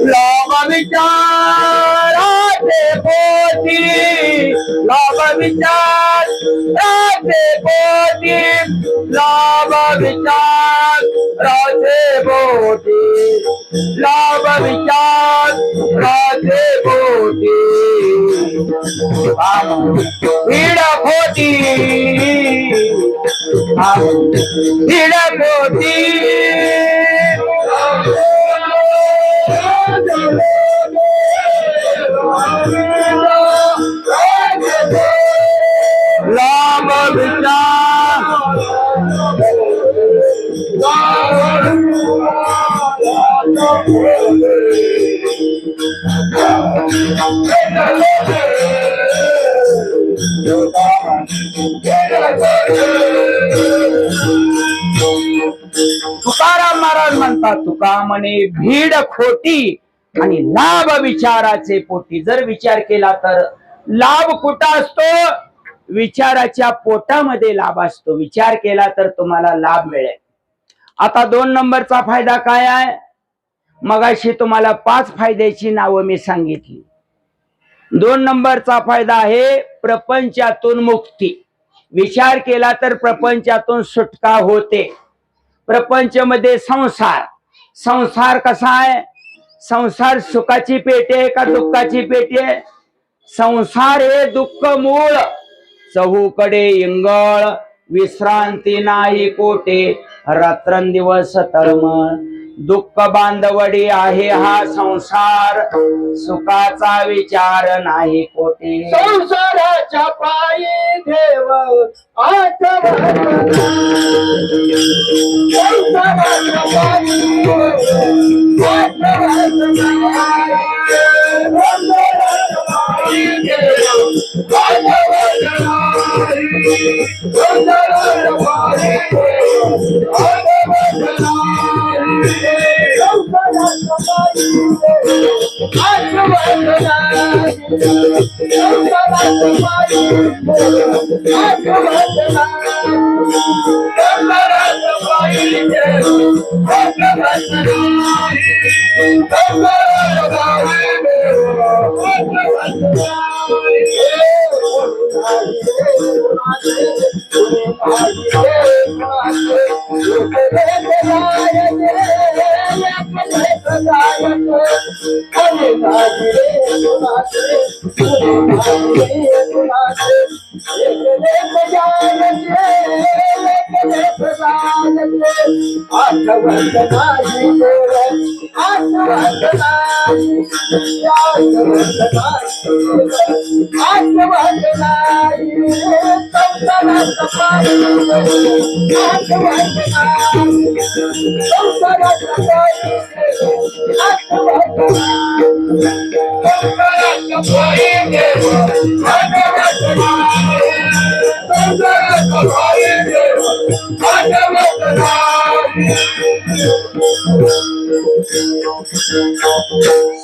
लाभ विचाराचे पोटी लाभ विचाराचे पोटी लाभ विचाराचे पोटी लाभ विचाराचे पोटी भीड खोटी भीड खोटी. लाभ विचार तुकाराम महाराज म्हणतात तुका म्हणे भीड खोटी आणि लाभ विचाराचे पोटी. जर विचार केला तर लाभ कुठं असतो? विचाराच्या पोटामध्ये लाभ असतो. विचार केला तर तुम्हाला लाभ मिळेल. आता 2 नंबरचा फायदा काय आहे? मगाशी तुम्हाला 5 फायद्याची नावं मी सांगितली. 2 नंबरचा फायदा आहे प्रपंचातून मुक्ती. विचार केला तर प्रपंचातून सुटका होते. प्रपंच मध्ये संसार. संसार कसा आहे? संसार सुखाची पेटी आहे का दुःखाची पेटी आहे? संसार हे दुःख मूळ. चहूकडे इंगळ विश्रांती नाही कोटे रात्रंदिवस तळमळ. दुःख बांधवडी आहे हा संसार सुखाचा विचार नाही कोटे. संसाराच्या पायी देव संसाराच्या पायी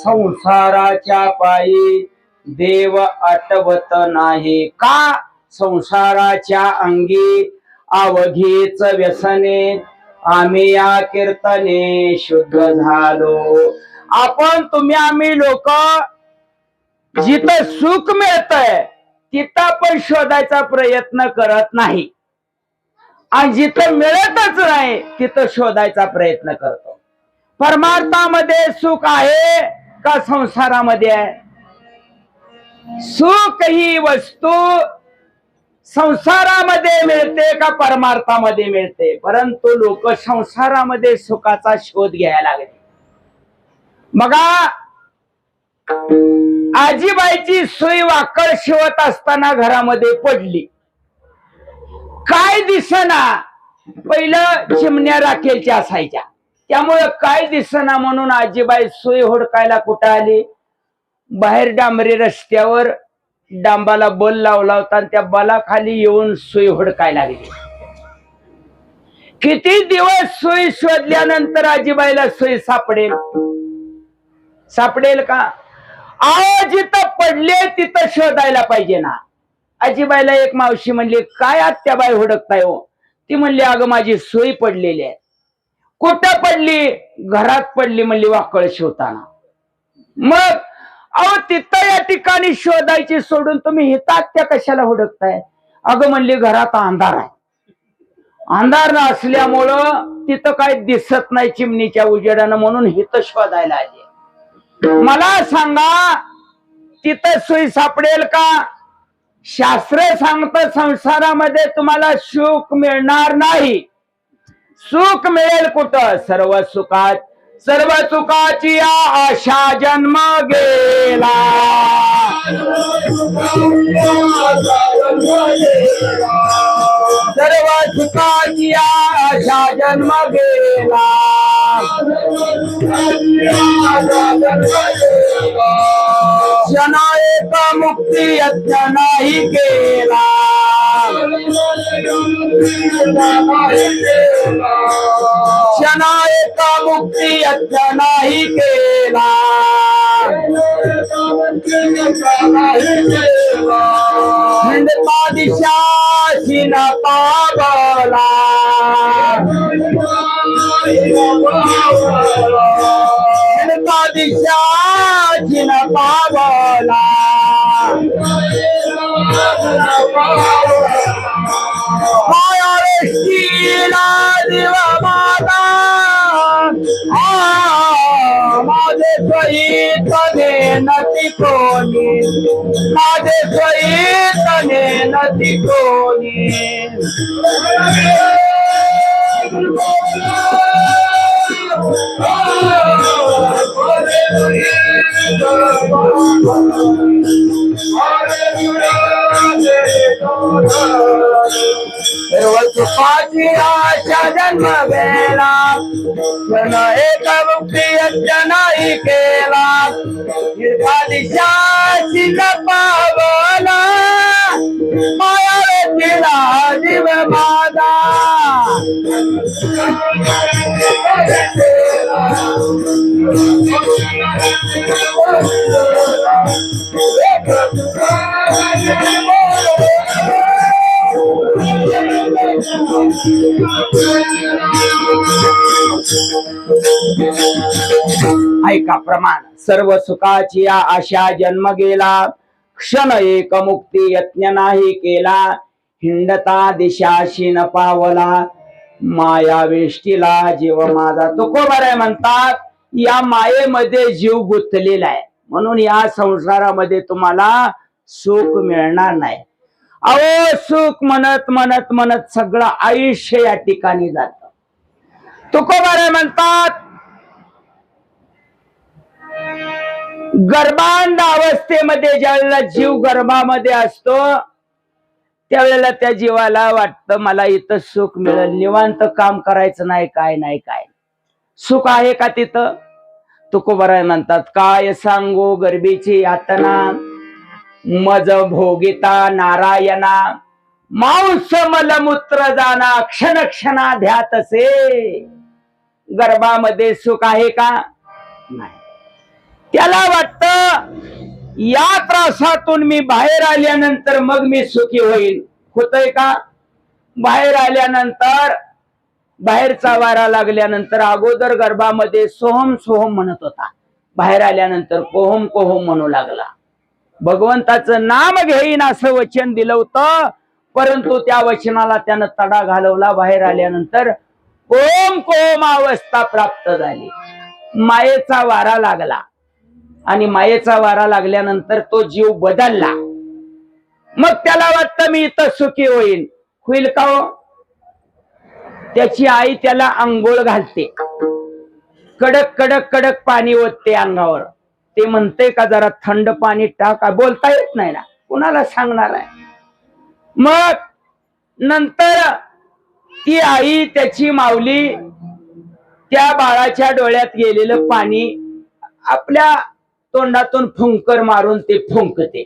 संसाराच्या पायी देव आठवत नाही का? संसाराच्या अंगी अवघीच व्यसने, आम्ही या कीर्तने शुद्ध झालो. आपण तुम्ही आम्ही लोक जिथं सुख मिळतंय तिथं पण शोधायचा प्रयत्न करत नाही, आणि जिथं मिळतच नाही तिथं शोधायचा प्रयत्न करतो. परमार्थामध्ये सुख आहे का संसारामध्ये आहे? सुख ही वस्तू संसारामध्ये मिळते का परमार्थामध्ये मिळते? परंतु लोक संसारामध्ये सुखाचा शोध घ्यायला लागले. बघा, आजीबाईची सुई वाकळ शिवत असताना घरामध्ये पडली. काय दिसना, पहिलं चिमण्या राखेलच्या असायच्या, त्यामुळे काय दिसना म्हणून आजीबाई सुई हुडकायला कुठं आली? बाहेर डांबरी रस्त्यावर डांबाला बल लावला होता आणि त्या बलाखाली येऊन सुई हुडकायला लागली. किती दिवस सुई शोधल्यानंतर आजीबाईला सुई सापडेल? सापडेल का? आज जिथं पडले तिथं शोधायला पाहिजे ना. आजीबाईला एक मावशी म्हणली, काय आत्याबाई हुडकताय हो? ती म्हणली, अगं माझी सुई पडलेली आहे. कुठं पडली? घरात पडली म्हणली, वाकळ शिवताना. मग अहो तिथं या ठिकाणी शोधायची सोडून तुम्ही हितात त्या कशाला हुडकताय? अगं म्हणली, घरात अंधार आहे. अंधार असल्यामुळं तिथं काय दिसत नाही चिमणीच्या उजेडानं, म्हणून हिथं शोधायला आली. मला सांगा, तिथं सुई सापडेल का? शास्त्र सांगतं संसारामध्ये तुम्हाला सुख मिळणार नाही. सुख मिळेल कुठं? सर्व सुखात. सर्व सुखाची आशा जन्म गेला. सर्व सुखाची आशा जन्म गेला. क्षणा एक मुक्ती यज्ञ नाही केला. क्षणा एक मुक्ती यज्ञ नाही केला. हिंडता दिशाशी न पावला. हिंडता दिशाशी न पावला. माया रेशीला दिव माता. माझे सहित नती कोणी. माझे सहित नती कोणी. सर्व सुखाची आशा जन्म गेला. क्षण एक मुक्ती यज्ञ नाही केला. हिरवा दिशाची न पावला. माया रेतीला जीव माझा. ऐका प्रमाण. सर्व सुखाची आशा जन्म गेला. क्षण एक मुक्ती यज्ञ नाही केला. हिंडता दिशाशी न पावला. माया वेष्टीला जीव माझा. तुकोबाराय म्हणतात, या मायेमध्ये जीव गुंतलेला आहे, म्हणून या संसारामध्ये तुम्हाला सुख मिळणार नाही. अहो सुख म्हणत म्हणत म्हणत सगळं आयुष्य या ठिकाणी जात. तुकोबाराय म्हणतात, गर्भांड अवस्थेमध्ये ज्यावेळेला जीव गर्भामध्ये असतो त्यावेळेला त्या जीवाला वाटतं मला इथं सुख मिळेल, निवांत काम करायचं नाही, काय नाही काय. सुख आहे का तिथं? तुकोबाराय म्हणतात, काय सांगू गर्भीची यातना. मज भोगिता नारायणा. मांस मलमूत्र जाना. क्षण क्षणा ध्यात असे. गर्भामध्ये सुख आहे का? नाही. त्याला वाटतं या त्रासातून मी बाहेर आल्यानंतर मग मी सुखी होईल. होतय का? बाहेर आल्यानंतर, बाहेरचा वारा लागल्यानंतर अगोदर गर्भामध्ये सोहम सोहम म्हणत होता, बाहेर आल्यानंतर कोहम कोहम म्हणू लागला. भगवंताचं नाम घेईन असं वचन दिलं होतं, परंतु त्या वचनाला त्यानं तडा घालवला. बाहेर आल्यानंतर कोहम कोहम अवस्था प्राप्त झाली. मायेचा वारा लागला आणि मायेचा वारा लागल्यानंतर तो जीव बदलला. मग त्याला वाटतं मी इथं सुखी होईल का हो? त्याची आई त्याला आंघोळ घालते, कडक कडक कडक पाणी ओतते अंगावर. ते म्हणते का जरा थंड पाणी टाका, बोलता येत नाही ना, कुणाला सांगणार आहे. मग नंतर ती आई, त्याची माऊली त्या बाळाच्या डोळ्यात गेलेलं पाणी आपल्या तोंडातून फुंकर मारून ते फुंकते,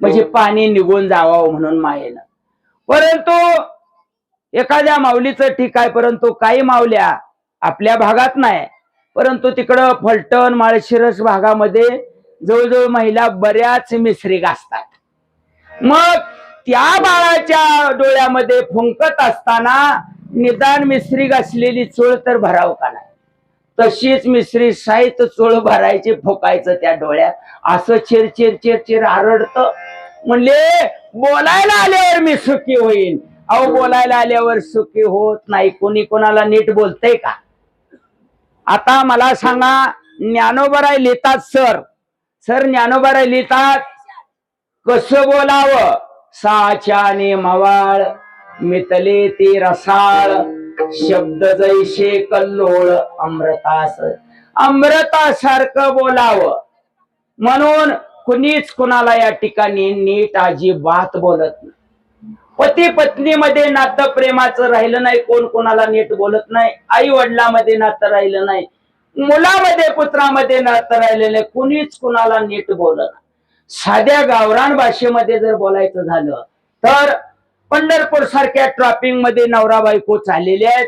म्हणजे पाणी निघून जावं म्हणून मायेनं. परंतु एखाद्या माऊलीचं ठीक आहे, परंतु काही माऊल्या आपल्या भागात नाही, परंतु तिकडं फलटण माळशिरस भागामध्ये जवळजवळ महिला बऱ्याच मिसरी घासतात. मग त्या बाळाच्या डोळ्यामध्ये फुंकत असताना निदान मिसरी घासलेली चोळ तर भराव का नाही, तशीच मिसरी साहित चोळ भरायची, फुकायचं त्या डोळ्यात. असं चिर चिर चिर चिर आरडत. म्हणले बोलायला आल्यावर मी सुखी होईल. अहो, बोलायला आल्यावर सुखी होत नाही. कोणी कोणाला नीट बोलतय का? आता मला सांगा, ज्ञानोबराय लिहितात सर ज्ञानोबराय लिहितात, कसं बोलावं? साच्याने मवाळ मितले ते रसाळ, शब्द जैसे कल्लोळ अमृतासारखं बोलावं. म्हणून कुणीच कुणाला या ठिकाणी नीट अजिबात बोलत नाही. पती पत्नीमध्ये नातं प्रेमाचं राहिलं नाही, कोण कोणाला नीट बोलत नाही. आई वडिलांमध्ये नातं राहिलं नाही, मुलामध्ये पुत्रामध्ये नातं राहिलं नाही, कुणीच कुणाला नीट बोलत. साध्या गावरान भाषेमध्ये जर बोलायचं झालं तर पंढरपूर सारख्या ट्रॅफिक मध्ये नवरा बायको चाललेले आहेत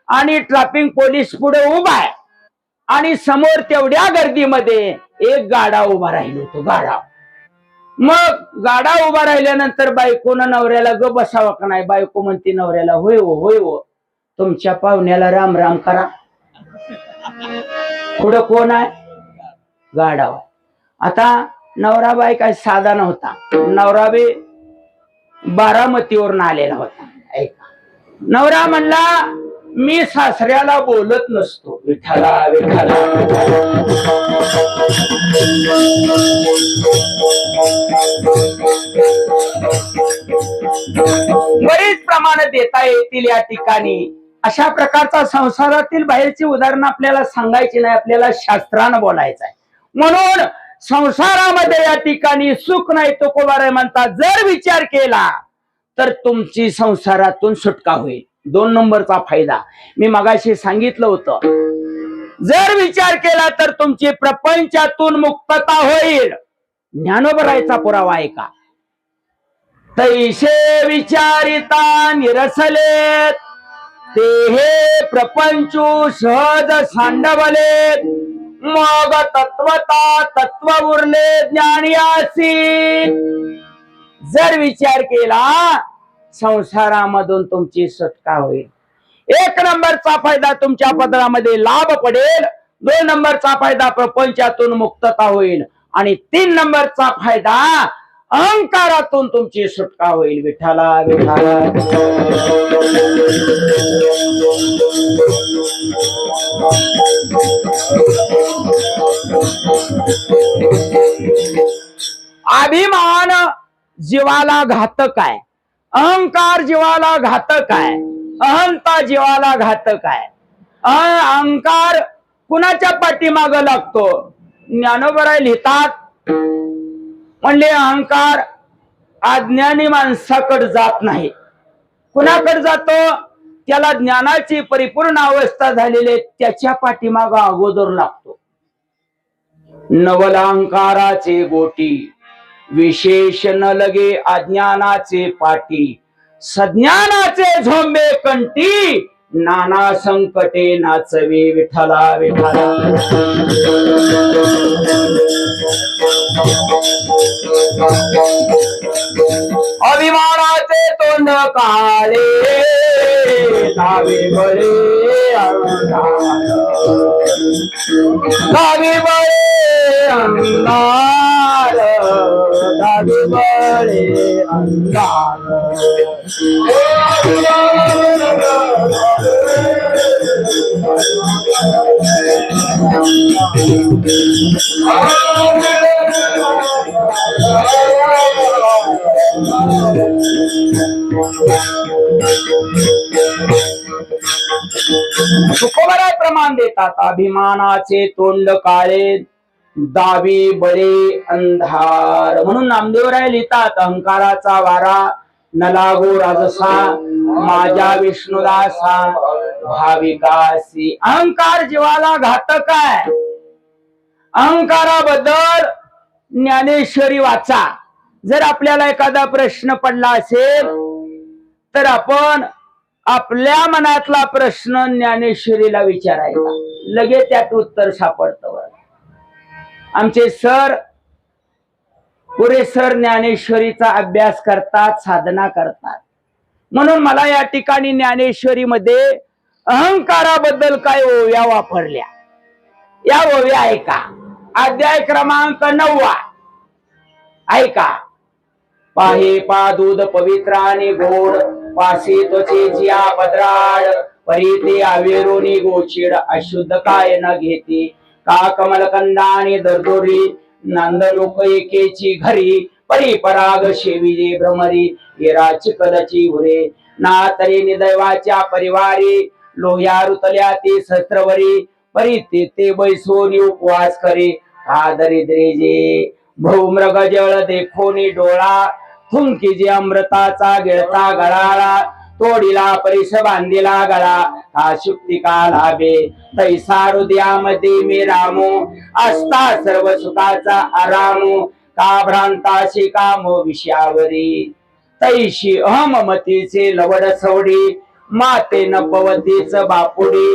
आणि ट्रॅफिक पोलीस पुढे उभा आहे आणि समोर तेवढ्या गर्दीमध्ये एक गाडा उभा राहिलो होतो. गाडा, मग गाडा उभा राहिल्यानंतर बायकोनं नवऱ्याला ग बसावं का नाही? बायको म्हणते नवऱ्याला, होय हो, तुमच्या पाहुण्याला राम राम करा. पुढं कोण आहे? गाडा. आता नवरा बाई काय साधा नव्हता, नवरा बी बारामतीवरून आलेला होता. ऐका, नवरा म्हणला मी सासऱ्याला बोलत नसतो. विठ्ठला विठ्ठला. बरीच प्रमाण देता येतील या ठिकाणी. अशा प्रकारचा संसारातील बाहेरची उदाहरणं आपल्याला सांगायची नाही, आपल्याला शास्त्रानं बोलायचं आहे. म्हणून संसारामध्ये या ठिकाणी सुख नाही, तुकोबाराय म्हणतात, जर विचार केला तर तुमची संसारातून सुटका होईल. 2 नंबरचा फायदा मी मगाशी सांगितलं होतं, जर विचार केला तर तुमची प्रपंचातून मुक्तता होईल. ज्ञानोबरायचा पुरावा आहे का? तैसे विचारिता निरसलेत, ते हे प्रपंचू सहज सांडवलेत, मग तत्वता तत्व उरले ज्ञानियासी. जर विचार केला संसारामधून तुमची सुटका होईल. 1 नंबरचा फायदा तुमच्या पदरामध्ये लाभ पडेल. 2 नंबरचा फायदा प्रपंचातून मुक्तता होईल. आणि 3 नंबरचा फायदा अहंकारातून तुमची सुटका होईल. विठ्ठला विठ्ठला. अभिमान जीवाला घातक आहे, अहंकार जीवाला घातक आहे, अहंता जीवाला घातक आहे. अहंकार कुणाच्या पाठीमाग लागतो? ज्ञानोबराय लिहितात, म्हणले अहंकार अज्ञानी माणसाकडे जात नाही. कुणाकडे जातो? त्याला ज्ञानाची परिपूर्ण अवस्था झालेली त्याच्या पाठीमाग अगोदर लागतो. नवल अहंकाराचे गोटी, विशेष न लगे अज्ञानाचे पाटी, सज्ञानाचे झोंबे कंठी, नाना संकटे नाचवी विठ्ठला विठ्ठला. अभिमानाचे तोंड काळे दावे बळे अंधार, दावे बळे अंधार, दावे बळे अंधार. तुकोबरा प्रमाण देतात. अभिमानाचे तोंड काळे दावी बळे अंधार. म्हणून नामदेवराय लिहितात, अहंकाराचा वारा न लागो राजसा माझ्या विष्णुदासा भाविकासी. अहंकार जीवाला घातक आहे. अहंकाराबद्दल ज्ञानेश्वरी वाचा. जर आपल्याला एखादा प्रश्न पडला असेल तर आपण आपल्या मनातला प्रश्न ज्ञानेश्वरीला विचारायचा, लगेच त्यात उत्तर सापडतं. आमचे सर पुरेसर ज्ञानेश्वरीचा अभ्यास करतात, साधना करतात. म्हणून मला या ठिकाणी ज्ञानेश्वरी मध्ये अहंकाराबद्दल काय ओव्या वापरल्या, या ओव्या ऐका. अध्याय क्रमांक 9 ऐका. पाहे पा दूध पवित्र आणि गोड, पासे त्वचेची पदराड, परी आवेरोनी गोचिड, अशुद्ध काय न घेते. का कमलकंदा आणि दरदोरी, नंद लोक एकेची घरी, परी पराग शेविजे भ्रमरी, येरा चिकलची उरे. ना तरी निदैवाच्या परिवारी, लोह्या रुतल्या ते शस्त्रवरी, परी ते बैसोनी उपवास करे. हा दरिद्रे जे भौमृग जळ देखोनी डोळा, थुंकी जे अमृताचा गिळता गळाळा, तोडीला परिस बांधिला गळा. हा शुक्तिका लाभे तैसा हृदयामध्ये मी रामो, असता सर्व सुखाचा आरामो. का भ्रांताशी कामो विषयावरी, तैशी अहममतीचे लवड सवडी, माते नपवतीच बापुडी.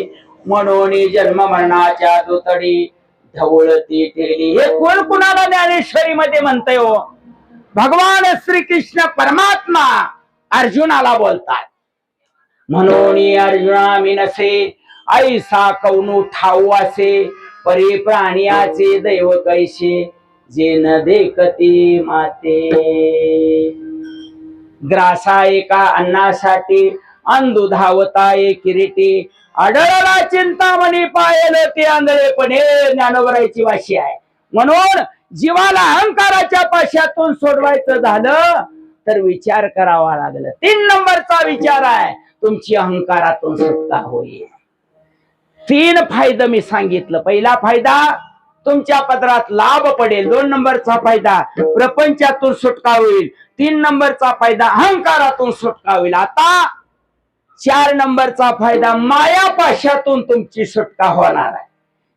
म्हणून जन्म मरणाच्या दुतडी, ढवळती टेली. हे कोण कुणाला ज्ञानेश्वरी मध्ये म्हणतंय हो? भगवान श्री कृष्ण परमात्मा अर्जुनाला बोलतात. म्हणून अर्जुना मिनसे ऐसा कौनु ठाऊ असे, परी प्राणियाचे दैव कैसे, जे न देखती माते. ग्रासा एका अन्नासाठी अंधु धावताये किरीटी, आढळला चिंतामणी पायल ते आंधळेपणे. ज्ञानोबरायची वाशी आहे. म्हणून जीवाला अहंकाराच्या पाशातून सोडवायचं झालं तर विचार करावा लागला. 3 नंबरचा विचार आहे, तुमची अहंकारातून सुटका होईल. 3 फायदे मी सांगितलं. पहिला फायदा तुमच्या पदरात लाभ पडेल. 2 नंबरचा फायदा प्रपंचातून सुटका होईल. 3 नंबरचा फायदा अहंकारातून सुटका होईल. आता 4 नंबरचा फायदा माया पाशातून तुमची सुटका होणार आहे.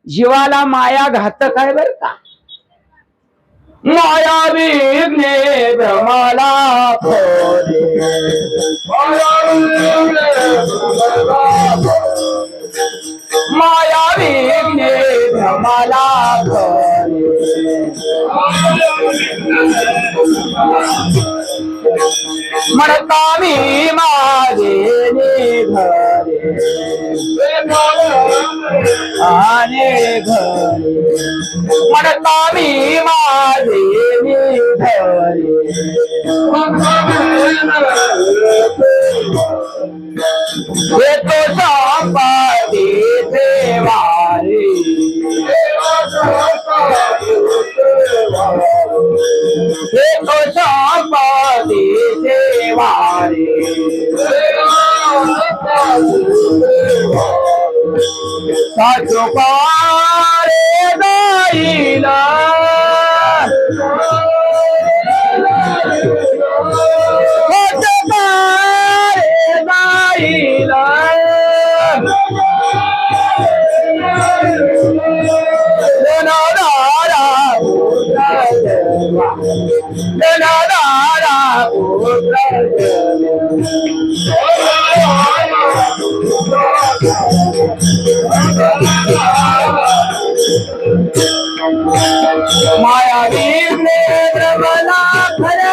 जीवाला माया घातक आहे बर का. माया विघ्ने भ्रमाला फोडे, माया विघ्ने भ्रमाला फोडे. म्हणता मी माझे घरे आणि घरे, म्हणता मी माझे घरे. येतो संपादी देवारी, येतो संपादी देवारी. साचो पारे जाईला, साचो पारे जाईला. माया विघ्ने प्रबला खरे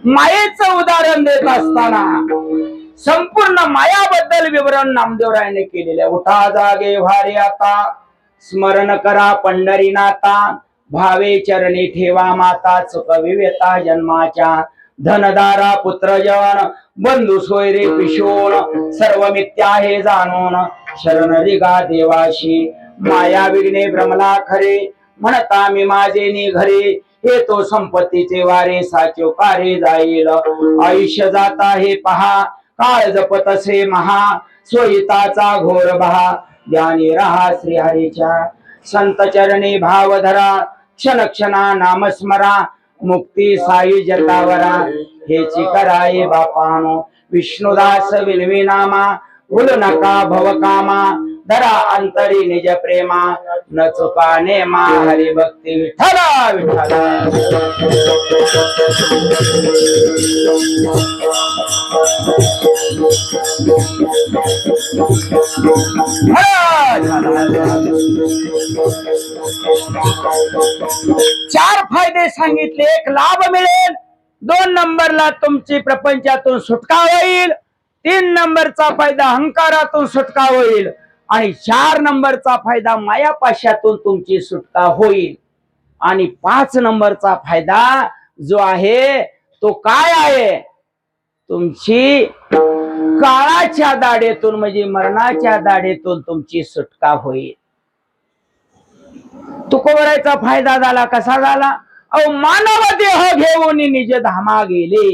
मायेचं उदाहरण देत असताना संपूर्ण मायाबद्दल विवरण नामदेवरायाने केलेले. उठा जागे भारी आता, स्मरण करा पंढरीनाथा, भावे चरणी ठेवा माता, चुकविवेता जन्माच्या, धनदारा पुत्रजन, बंधू सोयरे पिशोन, सर्व मिथ्या हे जाणून, शरण रिगा देवाशी, माया विघ्ने भ्रमला खरे, म्हणता मी माझे निघरे, हे तो संपत्तीचे वारे, साचो कारे जाईल, आयुष्य जाता हे पहा, काळ जपत असे महा, सोयिताचा घोर बहा, ज्ञानी रहा श्रीहरीच्या, संत चरणी भाव धरा, क्षण क्षणा नामस्मरा, मुक्ती साई जतावरा, हेची कराये बापानो, विष्णुदास विनवी नामा, भूल नका भवकामा, धरा अंतरी निज प्रेमा, न चुका नेमा, हरी भक्ती विठ्ठला विठ्ठला. चार फायदे सांगितले. एक लाभ मिळेल, 2 नंबरला तुमची प्रपंचातून सुटका होईल, 3 नंबरचा फायदा अहंकारातून सुटका होईल, आणि 4 नंबरचा फायदा मायापाशातून तुमची सुटका होईल, आणि 5 नंबरचा फायदा जो आहे तो काय आहे, तुमची काळाच्या दाढेतून म्हणजे मरणाच्या दाढेतून तुमची सुटका होईल. तुकोबरायचा फायदा झाला. कसा झाला? अहो मानव देह घेऊन निज धामा गेले,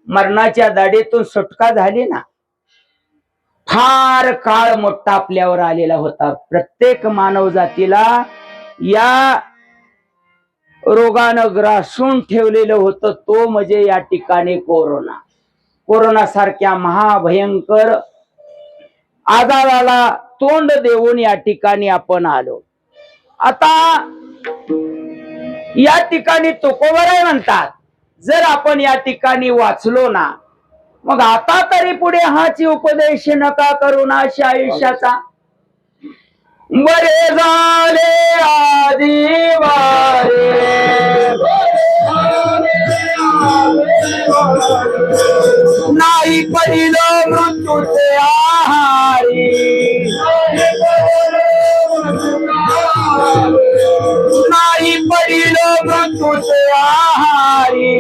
मरणाच्या दाढेतून सुटका झाली ना. फार काळ मोठा आपल्यावर आलेला होता. प्रत्येक मानव जातीला या रोगानं ग्रासून ठेवलेलं होतं, तो म्हणजे या ठिकाणी कोरोना. कोरोना सारख्या महाभयंकर आजाराला तोंड देऊन या ठिकाणी आपण आलो. आता या ठिकाणी तुकोबराय म्हणतात, जर आपण या ठिकाणी वाचलो ना, मग आता तरी पुढे हाची उपदेश नका करू ना अशा आयुष्याचा. बरे झाले आधी वारे, नाही पहिलं मृत्यूचे आहारी, नाही पहिलं मृत्यूचे आहारी,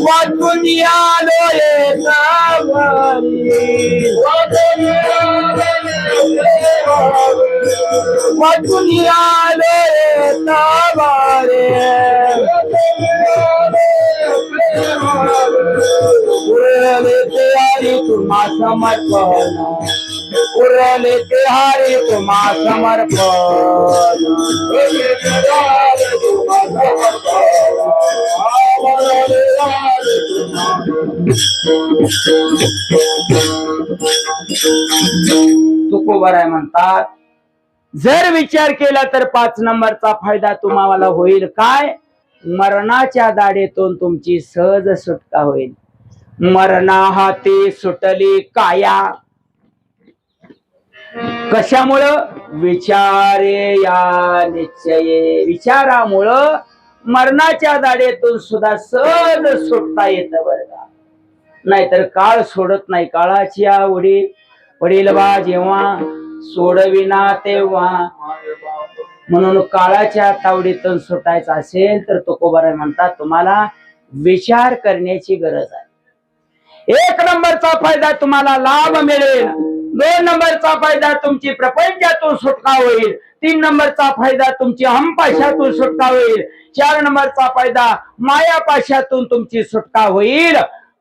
वाचून आलो वाचून आलो उरले ते हरी तुम्हा समर्पण, उरले ते हरी तुम्हा समर्पण. तुकोबराय म्हणतात, जर विचार केला तर 5 नंबरचा फायदा तुम्हाला होईल. काय? मरणाच्या दाढेतून तुमची सहज सुटका होईल. मरणा हाती सुटली काया, कशामुळं? विचारे या निश्चये. विचारामुळं मरणाच्या दाढेतून सुद्धा सहज सुटता येतं बरं का. नाहीतर काळ सोडत नाही. काळाची आवडी पडेल बा जेव्हा, सोडविना तेव्हा. म्हणून काळाच्या तावडीतून सुटायचं असेल तर तुकोबराय म्हणतात, तुम्हाला विचार करण्याची गरज आहे. 1 नंबरचा फायदा तुम्हाला लाभ मिळेल, 2 नंबरचा फायदा तुमची प्रपंचातून सुटका होईल, 3 नंबरचा फायदा तुमची हमपाशातून सुटका होईल, 4 नंबरचा फायदा मायापाशातून तुमची सुटका होईल,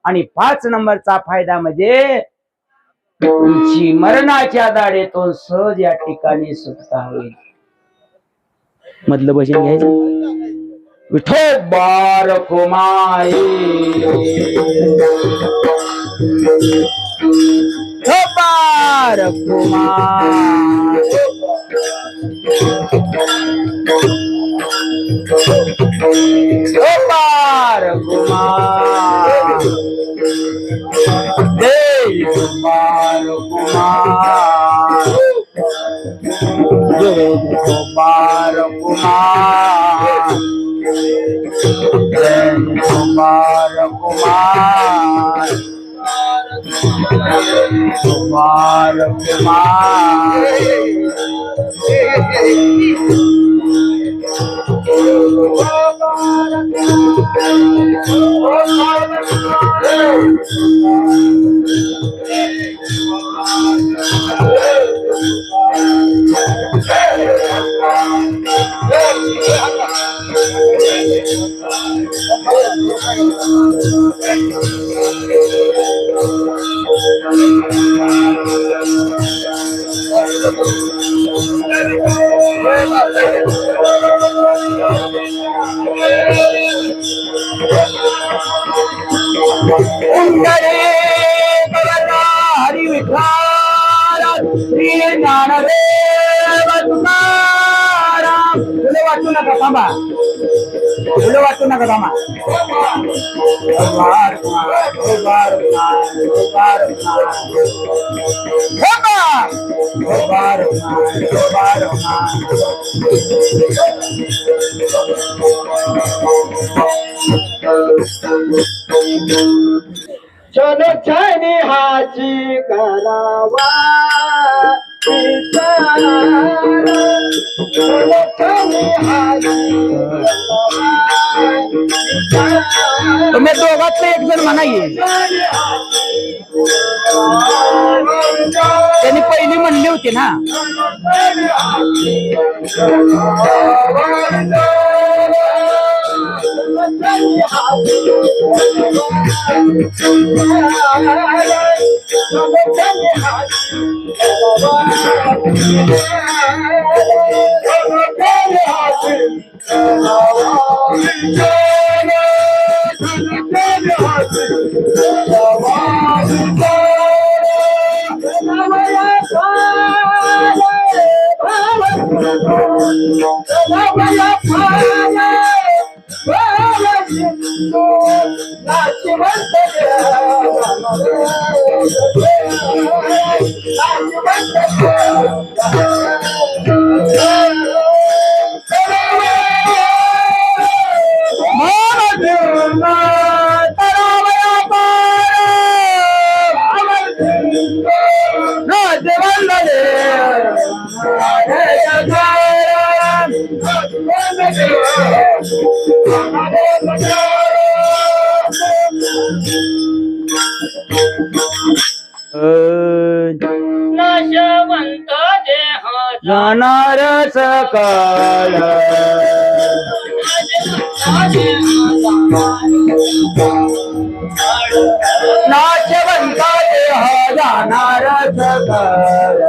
आणि 5 नंबरचा फायदा म्हणजे तुमची मरणाच्या दाढेतून सहज या ठिकाणी सुटका होईल. मधलं भजन घ्यायचं. विठोबार कुमाई विठोबार कुमार विठोबार कुमार जय कुमार कुमार जय कुमार कुमार जय कुमार कुमार कुमार कुमार हरी विठ्ठल श्री ज्ञानदेव तुकाराम. फुलं वाटू नका, थांबा. फुलं वाटू नका, थांबा. बार बार बार चल छानी हाची करावा विचार. चल छानी हाची तुम्ही दोघातले एक जण म्हणा ये. त्यांनी पहिली म्हणली होती ना. नाशवंत देह जाणार सकाळ नाचवंत देह जाणार सकाळ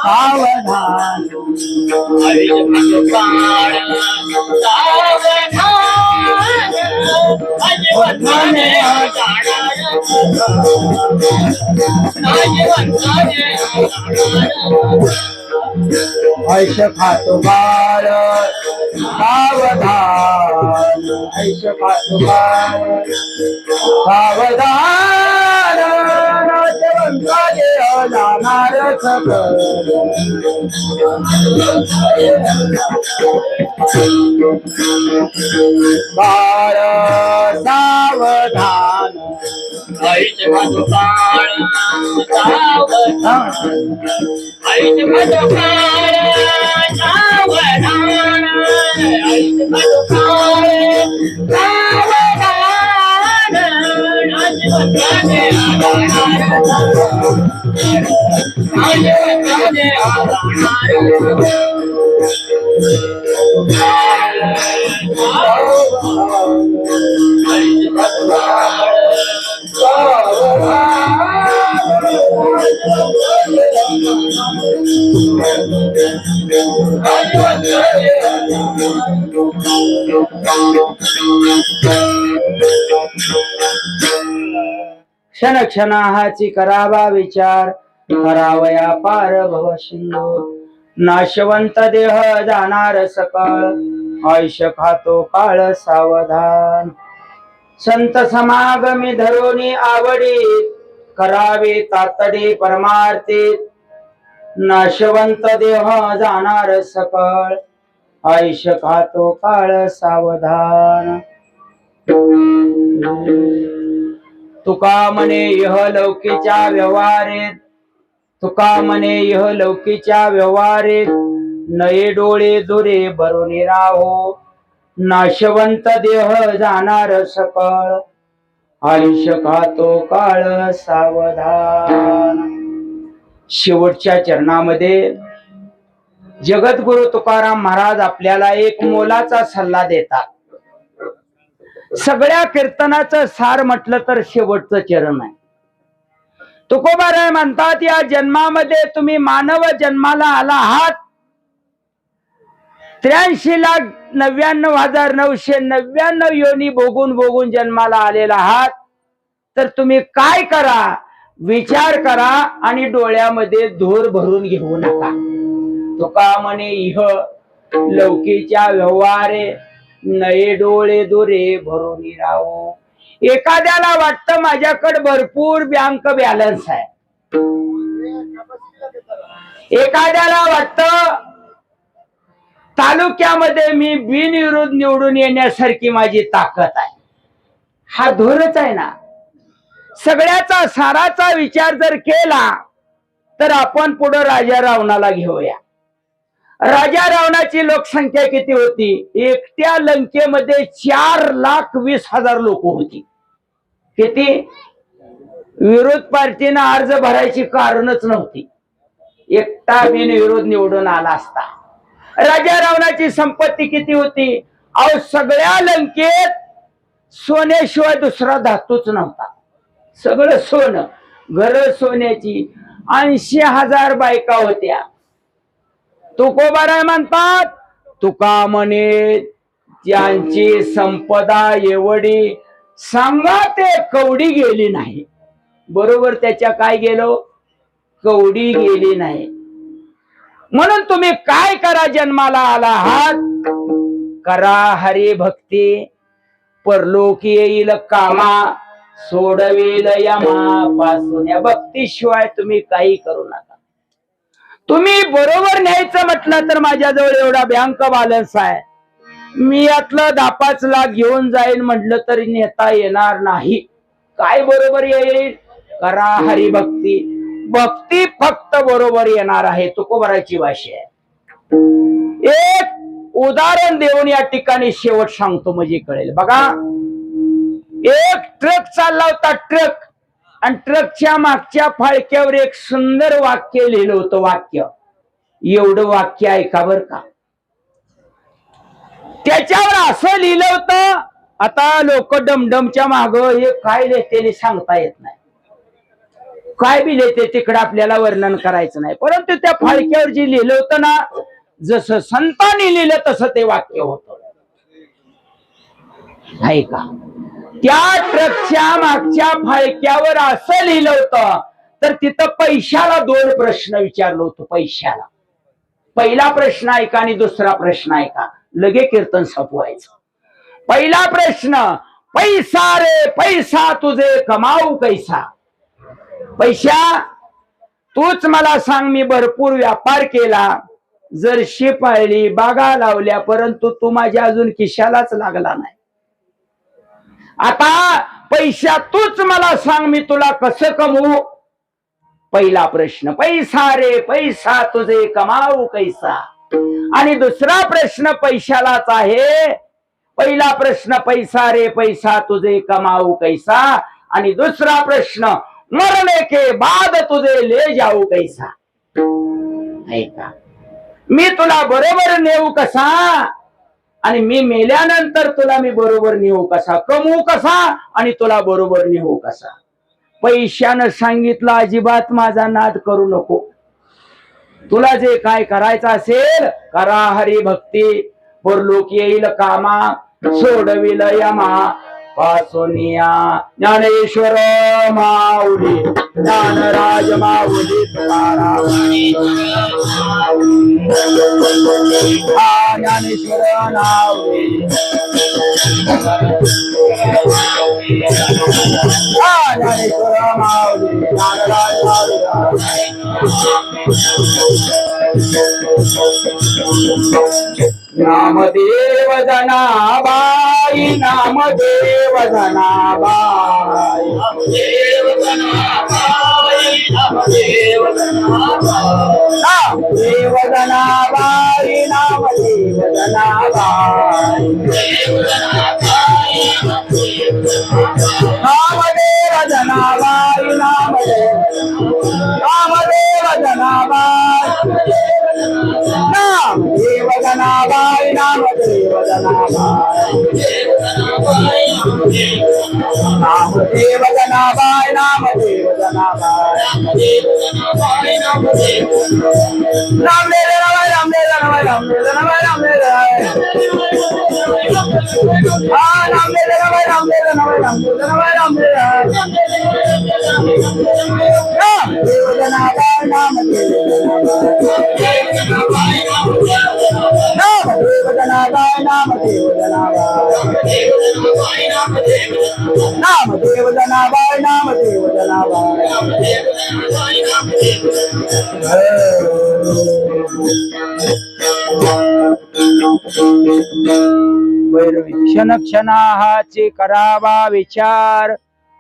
सावधान ऐश खातो बार सावधान ऐश खातो बार सावधान नाचवंता देह जाणार सकळ बार सावधान आईच माझं काळ सावधान आईच माझं काळ सावधान आईच माझं काळ सावधान आजीवनाने क्षण क्षणाहाची करावा विचार करावया पार भव सिंधू नाशवंत देह जाणार सकळ आयुष्य खातो काळ सावधान संत समागमी धरोनी आवडी करावे तातडी परमार्थी नाशवंत देह जाणार सकळ आयुष्य खातो काळ सावधान तुका म्हणे यह लौकीच्या व्यवहारेत तुका म्हणे यह लौकीच्या व्यवहारेत नये डोळे दुरे भरून राहो नाशवंत देह जाणार सकळ आयुष्य खातो काळ सावधान शेवटच्या चरणामध्ये जगद्गुरु तुकाराम महाराज आपल्याला एक मोलाचा सल्ला देतात. सगळ्या कीर्तनाचं सार म्हटलं तर शेवटचं चरण आहे. तुकोबाराय म्हणतात या जन्मामध्ये तुम्ही मानव जन्माला आला आहात 83,99,999 योनी भोगून भोगून जन्माला आलेला आहात. तर तुम्ही काय करा विचार करा आणि डोळ्यामध्ये धूर भरून घेऊ नका. तुका म्हणे इह लौकीच्या व्यवहारे नये डोळे दुरे भरून राहो. एखाद्याला वाटतं माझ्याकडे भरपूर बँक बॅलन्स आहे. एखाद्याला वाटतं तालुक्यामध्ये मी बिनविरोध निवडून येण्यासारखी माझी ताकद आहे. हा धूरच आहे ना. सगळ्याचा साराचा विचार जर केला तर आपण पुढे राजा रावणाला घेऊया. राजा रावणाची लोकसंख्या किती होती? एकट्या लंकेमध्ये 4,20,000 लोक होती. किती? विरोध पार्टीनं अर्ज भरायची कारणच नव्हती. एकटा बिनविरोध निवडून आला असता. राजा रावणाची संपत्ती किती होती? अहो सगळ्या लंकेत सोन्याशिवाय दुसरा धातूच नव्हता. सगळं सोनं, घर सोन्याची. 80,000 बायका होत्या. तुकोबाराय म्हणतात तुका म्हणे त्यांची संपदा एवढी सांगा ते कवडी गेली नाही. बरोबर त्याच्या काय गेलो? कवडी गेली नाही. म्हणून तुम्ही काय करा जन्माला आला आहात करा हरी भक्ती परलोकी येईल कामा सोडवेल यमा पासून. या भक्तीशिवाय तुम्ही काही करू नका. तुम्ही बरोबर न्यायचं म्हटलं तर माझ्याजवळ एवढा बँक बॅलन्स आहे मी यातलं 10-5 लाख घेऊन जाईन म्हटलं तरी नेता येणार नाही. काय बरोबर येईल? करा हरिभक्ती. भक्ती फक्त बरोबर येणार आहे. तुकोबाराची भाषा आहे. एक उदाहरण देऊन या ठिकाणी शेवट सांगतो म्हणजे कळेल. बघा एक ट्रक चालला होता. ट्रक आणि ट्रकच्या मागच्या फाळक्यावर एक सुंदर वाक्य लिहिलं होतं. वाक्य एवढं वाक्य ऐका बर का. त्याच्यावर असं लिहिलं होतं. आता लोक डमडमच्या माग हे काय लिहिते सांगता येत नाही. काय बी लिहिते तिकडं आपल्याला वर्णन करायचं नाही. परंतु त्या फाळक्यावर जे लिहिलं होतं ना जसं संतांनी लिहिलं तसं ते वाक्य होतं. आहे का? त्या ट्रकच्या मागच्या फाळक्यावर असं लिहिलं होतं. तर तिथं पैशाला 2 प्रश्न विचारलं होतं. पैशाला पहिला प्रश्न ऐका आणि दुसरा प्रश्न ऐका. लगे कीर्तन संपवायचं. पहिला प्रश्न पैसा रे पैसा तुझे कमाऊ कैसा. पैसा तूच मला सांग मी भरपूर व्यापार केला जरशी पाळली बागा लावल्या परंतु तू माझ्या अजून खिशालाच लागला नाही. आता पैशा तूच मला सांग, मी तुला कसं कमवू? पहिला प्रश्न, पैसा रे पैसा तुझे कमावू कैसा? आणि दुसरा प्रश्न पैशालाच आहे. पहिला प्रश्न पैसा रे पैसा तुझे कमाऊ कैसा, आणि दुसरा प्रश्न मरने के बाद तुझे ले जाऊ कैसा. ऐका, मी तुला बरोबर नेऊ कसा, आणि मी मेल्यानंतर तुला मी बरोबर नेऊ कसा, कमवू कसा आणि तुला बरोबर नेऊ कसा. पैशानं सांगितलं अजिबात माझा नाद करू नको. तुला जे काय करायचं असेल करा, हरिभक्ती परलोक येईल कामा, सोडविल यमा पासोनिया. ज्ञानेश्वर माऊली, ज्ञानराज माऊली तुकाराम. हा ज्ञानेश्वर माऊली, हा ज्ञानेश्वर माऊली, ज्ञानराज माऊली. नामदेव जनाबाई, नामदेव जनाबाई, नामदेव जनाबाई, नामदेव जनाबाई, नामदेव जनाबाई, नामदेव जनाबाई, नामदेव जनाबाई, नामदेव जनाबाई, नामदेव जनाबाई, नामदेव जनाबाई, नामदेव जनाबाई, नामदेव जनाबाई, नामदेव जनाबाई. रामदेव जनाबाई, रामदेव जनाबाई, रामदेव जनाबाई, रामदेव जनाबाई. हा रामदेव जनाबाई, रामदेव जनाबाई, रामदेव जनाबाई, रामदेव जनाबाई. नामदेव जनाबाई, नामदेव जनाबाई, नामदेव जनाबाई, नामदेव जनाबाई, नामदेव जनाबाई, नामदेव जनाबाई. क्षण क्षणाहाचे करावा विचार,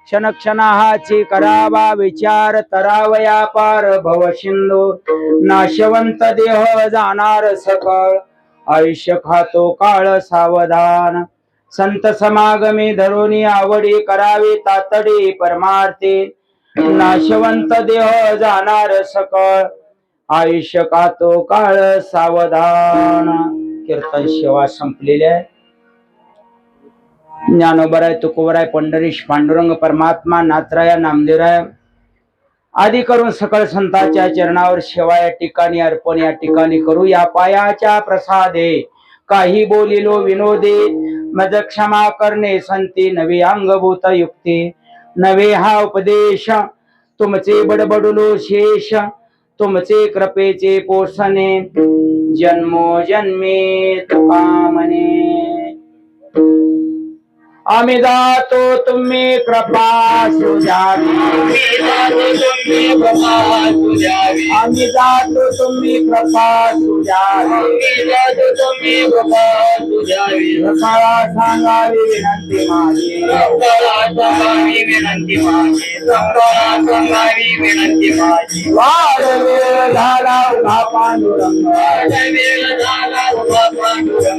क्षण क्षणाहाचे करावा विचार. तरावया पार भव सिंधू, नाशवंत देह जाणार सकळ. आयुष्य खातो काळ सावधान, संत समागमी धरुनी आवडी. करावे तातडी परमार्थे, नाशवंत देह जाणार सकळ. आयुष्य खातो काळ सावधान. कीर्तन सेवा संपलेली आहे. ज्ञानोबराय, तुकोबराय, पंढरीश, पांडुरंग, परमात्मा, नाथराया, नामदेवराय आदी करून सकळ संतांच्या चरणावर सेवा या ठिकाणी अर्पण या ठिकाणी करू. या पायाच्या प्रसादे काही बोलिलो विनोदे, मज क्षमा करणे संती. नवे अंगभूत युक्ती, नवे हा उपदेश. तुमचे बडबडुलो शेष, तुमचे कृपेचे पोषणे. जन्मो जन्मे तुका म्हणे. आम्ही जातो तुम्ही कृपा सुजावी, आम्ही जातो तुम्ही कृपा सुजावी. रसाळा सांगावी विनंती माझी, वाढ वेळ झाला उभा पांडुरंग,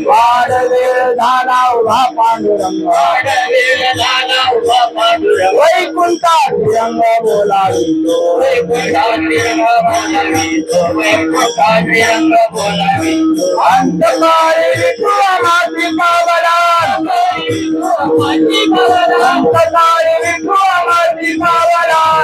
वाढ वेळ झाला उभा पांडुरंग. वैकुंठात रंग बोलावितो, अंतकाळी विठू माझी पावलान, अंतकाळी विठू माझी पावलान.